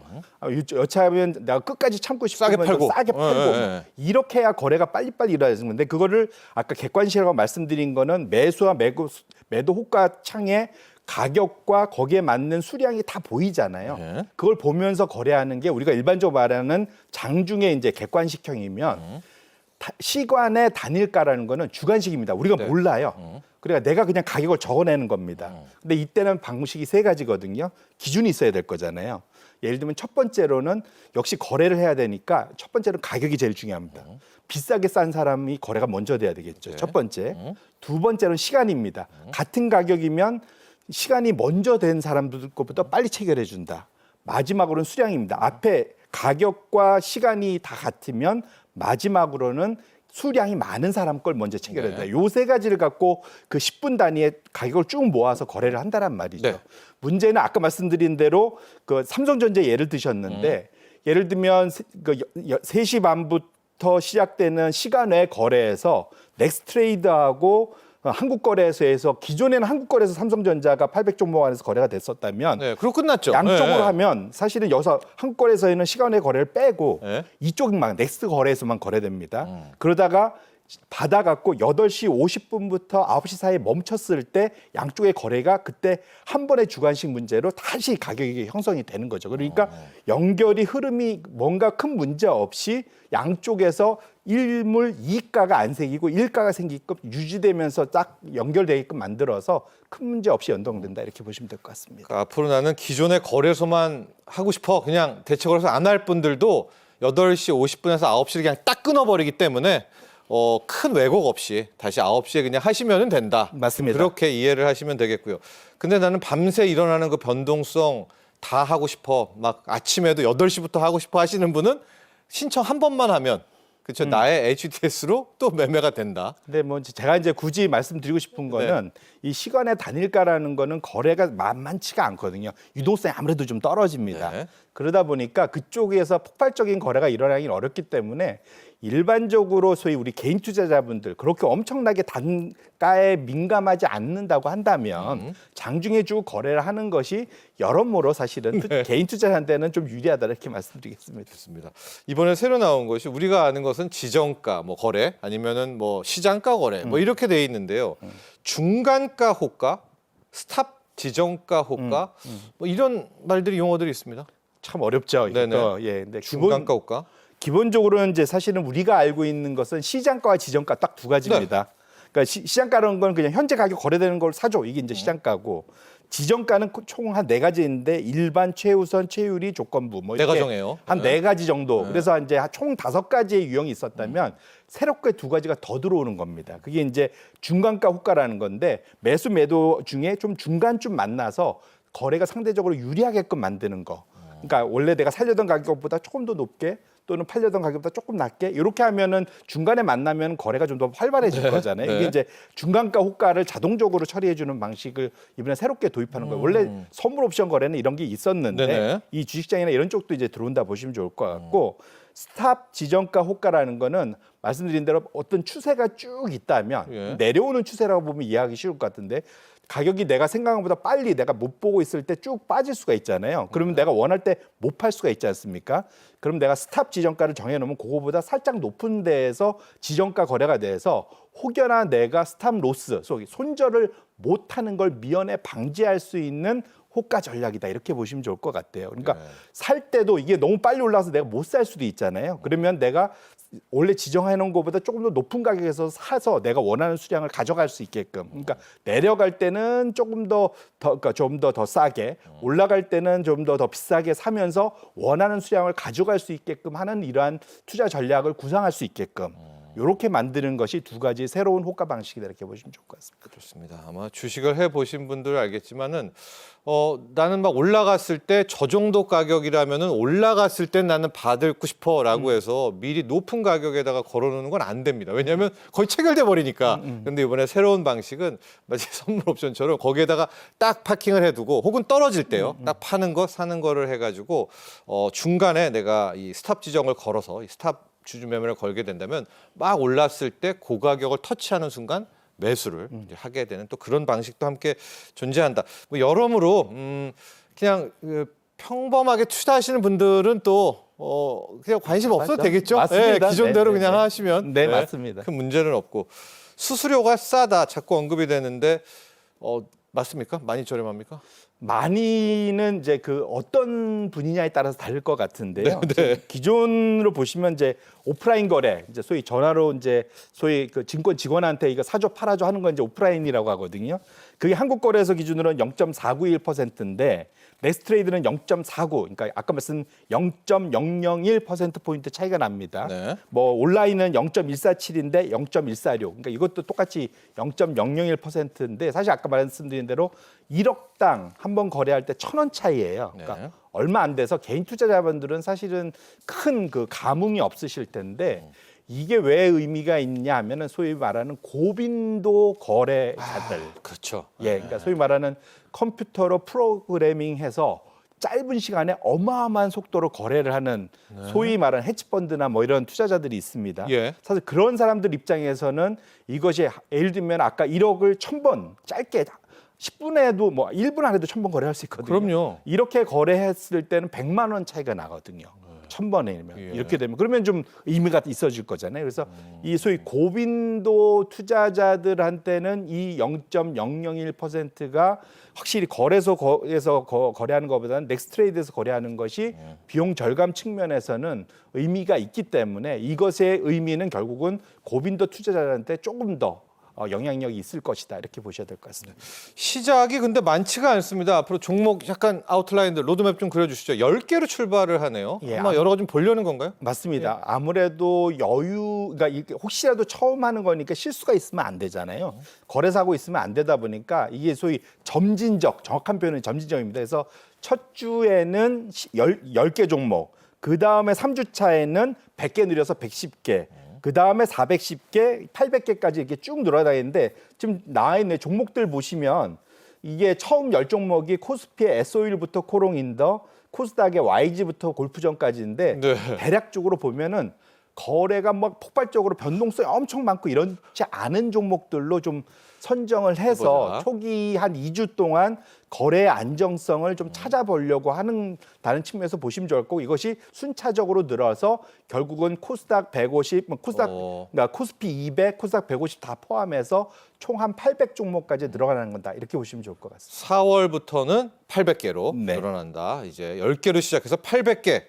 여차하면 내가 끝까지 참고 싶으면 싸게 팔고. 좀 싸게 팔고, 예. 이렇게 해야 거래가 빨리빨리 일어나는 건데 그거를 아까 객관식이라고 말씀드린 거는 매수와 매도 호가 창에 가격과 거기에 맞는 수량이 다 보이잖아요. 네. 그걸 보면서 거래하는 게 우리가 일반적으로 말하는 장중에 이제 객관식형이면 시간의 단일가라는 거는 주관식입니다. 우리가 네. 몰라요. 그러니까 내가 그냥 가격을 적어내는 겁니다. 근데 이때는 방식이 세 가지거든요. 기준이 있어야 될 거잖아요. 예를 들면 첫 번째로는 역시 거래를 해야 되니까 첫 번째는 가격이 제일 중요합니다. 비싸게 싼 사람이 거래가 먼저 돼야 되겠죠. 네. 첫 번째. 두 번째는 시간입니다. 같은 가격이면 시간이 먼저 된 사람들 것보다 빨리 체결해 준다. 마지막으로는 수량입니다. 앞에 가격과 시간이 다 같으면 마지막으로는 수량이 많은 사람 걸 먼저 체결해야 된다. 네. 요 세 가지를 갖고 그 10분 단위에 가격을 쭉 모아서 거래를 한다란 말이죠. 네. 문제는 아까 말씀드린 대로 그 삼성전자 예를 드셨는데 예를 들면 그 3시 반부터 시작되는 시간 외 거래에서 넥스트레이드하고 한국거래소에서 기존에는 한국거래소 삼성전자가 800종목 안에서 거래가 됐었다면 네, 그리고 끝났죠. 양쪽으로 네. 하면 사실은 여기서 한국거래소에는 시간의 거래를 빼고 네. 이쪽만 넥스트 거래소만 거래됩니다. 그러다가 받아갖고 8시 50분부터 9시 사이에 멈췄을 때 양쪽의 거래가 그때 한 번의 주관식 문제로 다시 가격이 형성이 되는 거죠. 그러니까 연결이 흐름이 뭔가 큰 문제 없이 양쪽에서 일물 이가가 안 생기고 일가가 생기게끔 유지되면서 딱 연결되게끔 만들어서 큰 문제 없이 연동된다 이렇게 보시면 될 것 같습니다. 그러니까 앞으로 나는 기존의 거래소만 하고 싶어. 그냥 대체 거래소 안 할 분들도 8시 50분에서 9시를 그냥 딱 끊어버리기 때문에 큰 왜곡 없이 다시 9시에 그냥 하시면 된다. 맞습니다. 그렇게 이해를 하시면 되겠고요. 근데 나는 밤새 일어나는 그 변동성 다 하고 싶어. 막 아침에도 8시부터 하고 싶어 하시는 분은 신청 한 번만 하면 그렇죠. 나의 HTS로 또 매매가 된다. 근데 뭐 제가 이제 굳이 말씀드리고 싶은 거는 이 시간의 단일가라는 거는 거래가 만만치가 않거든요. 유동성이 아무래도 좀 떨어집니다. 네. 그러다 보니까 그쪽에서 폭발적인 거래가 일어나긴 어렵기 때문에 일반적으로 소위 우리 개인 투자자분들 그렇게 엄청나게 단가에 민감하지 않는다고 한다면 장중에 주고 거래를 하는 것이 여러모로 사실은 개인 투자자한테는 좀 유리하다 이렇게 말씀드리겠습니다. 좋습니다. 이번에 새로 나온 것이 우리가 아는 것은 지정가 뭐 거래 아니면은 뭐 시장가 거래 뭐 이렇게 돼 있는데요. 중간가 호가, 스탑 지정가 호가 뭐 이런 말들이 용어들이 있습니다. 참 어렵죠. 네네. 이거. 예, 근데 중간가 호가. 기본적으로는 이제 사실은 우리가 알고 있는 것은 시장가와 지정가 딱 두 가지입니다. 그러니까 시장가라는 건 그냥 현재 가격 거래되는 걸 사줘 이게 이제 시장가고 지정가는 총 한 네 가지인데 일반, 최우선, 최유리, 조건부 뭐 내가 이렇게 정해요. 한 네 가지 정도. 그래서 이제 총 5가지의 유형이 있었다면 새롭게 2가지가 더 들어오는 겁니다. 그게 이제 중간가 호가라는 건데 매수 매도 중에 좀 중간쯤 만나서 거래가 상대적으로 유리하게끔 만드는 거. 그러니까 원래 내가 살려던 가격보다 조금 더 높게 또는 팔려던 가격보다 조금 낮게 이렇게 하면은 중간에 만나면 거래가 좀 더 활발해질 거잖아요. 이게 이제 중간가 호가를 자동적으로 처리해 주는 방식을 이번에 새롭게 도입하는 거예요. 원래 선물 옵션 거래는 이런 게 있었는데 네네. 이 주식시장이나 이런 쪽도 이제 들어온다 보시면 좋을 것 같고 스탑 지정가 호가라는 거는 말씀드린 대로 어떤 추세가 쭉 있다면 예. 내려오는 추세라고 보면 이해하기 쉬울 것 같은데 가격이 내가 생각한 것보다 빨리 내가 못 보고 있을 때 쭉 빠질 수가 있잖아요. 그러면 내가 원할 때 못 팔 수가 있지 않습니까? 그럼 내가 스탑 지정가를 정해놓으면 그거보다 살짝 높은 데에서 지정가 거래가 돼서 혹여나 내가 스탑 로스, 손절을 못하는 걸 미연에 방지할 수 있는 호가 전략이다 이렇게 보시면 좋을 것 같아요. 그러니까 네. 살 때도 이게 너무 빨리 올라서 내가 못 살 수도 있잖아요. 그러면 내가 원래 지정해 놓은 것보다 조금 더 높은 가격에서 사서 내가 원하는 수량을 가져갈 수 있게끔. 그러니까 내려갈 때는 조금 그러니까 좀 더 싸게, 올라갈 때는 좀 더 비싸게 사면서 원하는 수량을 가져갈 수 있게끔 하는 이러한 투자 전략을 구상할 수 있게끔. 이렇게 만드는 것이 2가지 새로운 호가 방식이다 이렇게 보시면 좋을 것 같습니다. 좋습니다. 아마 주식을 해보신 분들은 알겠지만은 나는 막 올라갔을 때 저 정도 가격이라면은 올라갔을 땐 나는 받고 싶어라고 해서 미리 높은 가격에다가 걸어놓는 건 안 됩니다. 왜냐하면 거의 체결돼 버리니까. 근데 이번에 새로운 방식은 마치 선물 옵션처럼 거기에다가 딱 파킹을 해두고 혹은 떨어질 때요, 딱 파는 거 사는 거를 해가지고 중간에 내가 이 스탑 지정을 걸어서 이 스탑 주주 매매를 걸게 된다면 막 올랐을 때 고가격을 터치하는 순간 매수를 이제 하게 되는 또 그런 방식도 함께 존재한다. 뭐 여러모로 그냥 평범하게 투자하시는 분들은 또 그냥 관심 없어도 맞죠? 되겠죠. 맞습니다. 기존대로 네, 그냥 네. 하시면 네, 맞습니다. 큰 문제는 없고 수수료가 싸다 자꾸 언급이 되는데 맞습니까? 많이 저렴합니까? 많이는 이제 그 어떤 분이냐에 따라서 다를 것 같은데요. 네. 기존으로 보시면 이제 오프라인 거래, 이제 소위 전화로 이제 소위 그 증권 직원한테 이거 사줘 팔아줘 하는 건 이제 오프라인이라고 하거든요. 그게 한국거래소 기준으로는 0.491%인데 넥스트레이드는 0.49, 그러니까 아까 말씀 0.001% 포인트 차이가 납니다. 네. 뭐 온라인은 0.147인데 0.146, 그러니까 이것도 똑같이 0.001%인데 사실 아까 말씀드린 대로 1억당 한 번 거래할 때 1,000원 차이예요. 그러니까 네. 얼마 안 돼서 개인 투자자분들은 사실은 큰 그 감흥이 없으실 텐데 이게 왜 의미가 있냐 하면은 소위 말하는 고빈도 거래자들. 그렇죠. 예, 그러니까 소위 말하는 컴퓨터로 프로그래밍해서 짧은 시간에 어마어마한 속도로 거래를 하는 소위 말하는 헤지펀드나 뭐 이런 투자자들이 있습니다. 예. 사실 그런 사람들 입장에서는 이것이 예를 들면 아까 1억을 1,000번 짧게 10분에도 뭐 1분 안에도 1,000번 거래할 수 있거든요. 그럼요. 이렇게 거래했을 때는 100만 원 차이가 나거든요. 1,000번이면 예. 이렇게 되면 그러면 좀 의미가 있어질 거잖아요. 그래서 이 소위 고빈도 투자자들한테는 이 0.001%가 확실히 거래소에서 거래하는 것보다는 넥스트레이드에서 거래하는 것이 비용 절감 측면에서는 의미가 있기 때문에 이것의 의미는 결국은 고빈도 투자자들한테 조금 더 영향력이 있을 것이다 이렇게 보셔야 될 것 같습니다. 시작이 근데 많지가 않습니다. 앞으로 종목 약간 아웃라인들 로드맵 좀 그려주시죠. 10개로 출발을 하네요. 예, 아마 여러 가지 좀 보려는 건가요? 맞습니다. 아무래도 그러니까 이게 혹시라도 처음 하는 거니까 실수가 있으면 안 되잖아요. 거래사고 있으면 안 되다 보니까 이게 소위 점진적, 정확한 표현은 점진적입니다. 그래서 첫 주에는 10개 종목, 그 다음에 3주차에는 100개 늘려서 110개. 그 다음에 410개, 800개까지 이렇게 쭉 늘어나는데 지금 나와 있는 종목들 보시면 이게 처음 10종목이 코스피의 S-오일부터 코롱인더, 코스닥의 YG부터 골프전까지인데 네. 대략적으로 보면은 거래가 막 폭발적으로 변동성이 엄청 많고 이렇지 않은 종목들로 좀 선정을 해서 해보자. 초기 한 2주 동안 거래의 안정성을 좀 찾아보려고 다른 측면에서 보시면 좋을 거고 이것이 순차적으로 늘어서 결국은 코스닥 150, 그러니까 코스피 200, 코스닥 150 다 포함해서 총 한 800종목까지 늘어가는 건다. 이렇게 보시면 좋을 것 같습니다. 4월부터는 800개로 네. 늘어난다. 이제 10개로 시작해서 800개.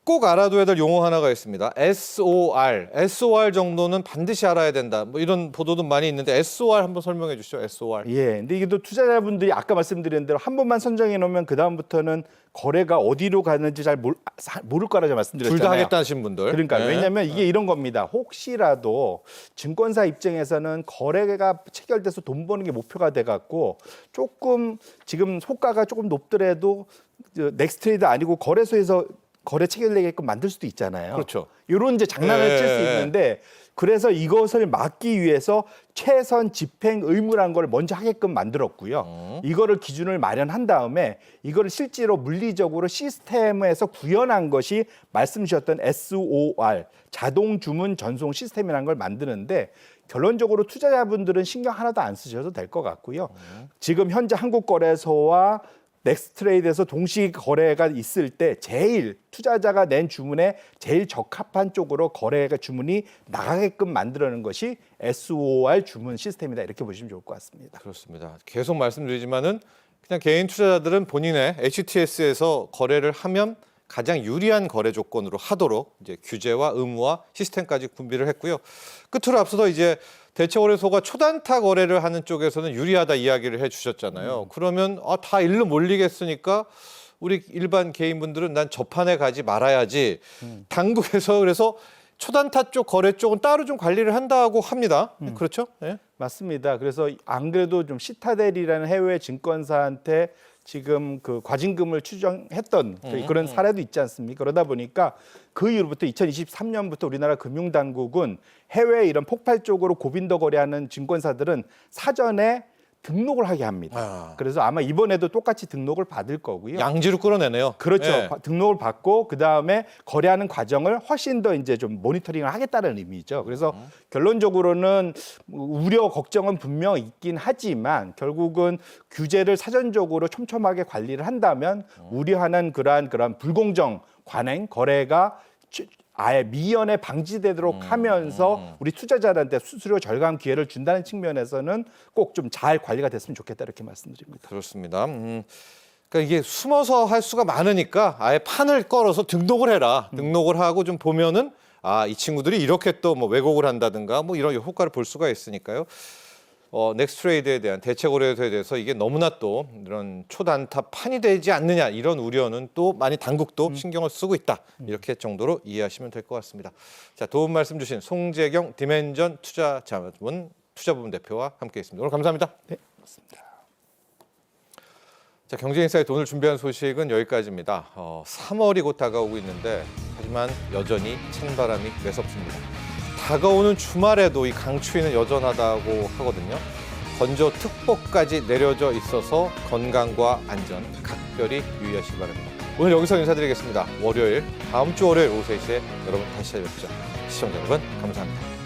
꼭 알아둬야 될 용어 하나가 있습니다. SOR. SOR 정도는 반드시 알아야 된다. 뭐 이런 보도도 많이 있는데 SOR 한번 설명해 주시죠. SOR. 예, 근데 이게 또 투자자분들이 아까 말씀드린 대로 한 번만 선정해 놓으면 그 다음부터는 거래가 어디로 가는지 잘 모를 거라고 말씀드렸잖아요. 둘 다 하겠다는 분들. 그러니까 네. 왜냐하면 이게 이런 겁니다. 혹시라도 증권사 입장에서는 거래가 체결돼서 돈 버는 게 목표가 돼갖고 조금 지금 호가가 조금 높더라도 넥스트레이드 아니고 거래소에서 거래 체결되게끔 만들 수도 있잖아요. 그렇죠. 이런 이제 장난을 네. 칠 수 있는데 그래서 이것을 막기 위해서 최선 집행 의무란 걸 먼저 하게끔 만들었고요. 이거를 기준을 마련한 다음에 이거를 실제로 물리적으로 시스템에서 구현한 것이 말씀 주셨던 SOR 자동 주문 전송 시스템이라는 걸 만드는데 결론적으로 투자자분들은 신경 하나도 안 쓰셔도 될 것 같고요. 지금 현재 한국거래소와 넥스트레이드에서 동시 거래가 있을 때 제일 투자자가 낸 주문에 제일 적합한 쪽으로 거래가 주문이 나가게끔 만들어내는 것이 SOR 주문 시스템이다. 이렇게 보시면 좋을 것 같습니다. 그렇습니다. 계속 말씀드리지만은 그냥 개인 투자자들은 본인의 HTS에서 거래를 하면 가장 유리한 거래 조건으로 하도록 이제 규제와 의무와 시스템까지 준비를 했고요. 끝으로 앞서서 이제 대체거래소가 초단타 거래를 하는 쪽에서는 유리하다 이야기를 해주셨잖아요. 그러면 다 일로 몰리겠으니까 우리 일반 개인분들은 난 저판에 가지 말아야지. 당국에서 그래서 초단타 쪽 거래 쪽은 따로 좀 관리를 한다고 합니다. 그렇죠? 네. 맞습니다. 그래서 안 그래도 좀 시타델이라는 해외 증권사한테 지금 그 과징금을 추정했던 그런 사례도 있지 않습니까? 그러다 보니까 그 이후부터 2023년부터 우리나라 금융당국은 해외 이런 폭발적으로 고빈도 거래하는 증권사들은 사전에 등록을 하게 합니다. 그래서 아마 이번에도 똑같이 등록을 받을 거고요. 양지로 끌어내네요. 그렇죠. 네. 등록을 받고 그 다음에 거래하는 과정을 훨씬 더 이제 좀 모니터링을 하겠다는 의미죠. 그래서 결론적으로는 우려 걱정은 분명 있긴 하지만 결국은 규제를 사전적으로 촘촘하게 관리를 한다면 우려하는 그러한 불공정 관행 거래가 아예 미연에 방지되도록 하면서 우리 투자자들한테 수수료 절감 기회를 준다는 측면에서는 꼭 좀 잘 관리가 됐으면 좋겠다 이렇게 말씀드립니다. 그렇습니다. 그러니까 이게 숨어서 할 수가 많으니까 아예 판을 걸어서 등록을 해라. 등록을 하고 좀 보면은 이 친구들이 이렇게 또 뭐 왜곡을 한다든가 뭐 이런 효과를 볼 수가 있으니까요. 넥스트레이드에 대한 대체거래소에 대해서 이게 너무나 또 이런 초단타 판이 되지 않느냐 이런 우려는 또 많이 당국도 신경을 쓰고 있다. 이렇게 정도로 이해하시면 될 것 같습니다. 자, 도움 말씀 주신 송재경 디멘전 투자부문 대표와 함께했습니다. 오늘 감사합니다. 네, 맞습니다. 자, 경제인사이트 오늘 준비한 소식은 여기까지입니다. 3월이 곧 다가오고 있는데 하지만 여전히 찬바람이 매섭습니다. 다가오는 주말에도 이 강추위는 여전하다고 하거든요. 건조특보까지 내려져 있어서 건강과 안전 각별히 유의하시기 바랍니다. 오늘 여기서 인사드리겠습니다. 월요일, 다음 주 월요일 오후 3시에 여러분 다시 찾아뵙죠. 시청자 여러분 감사합니다.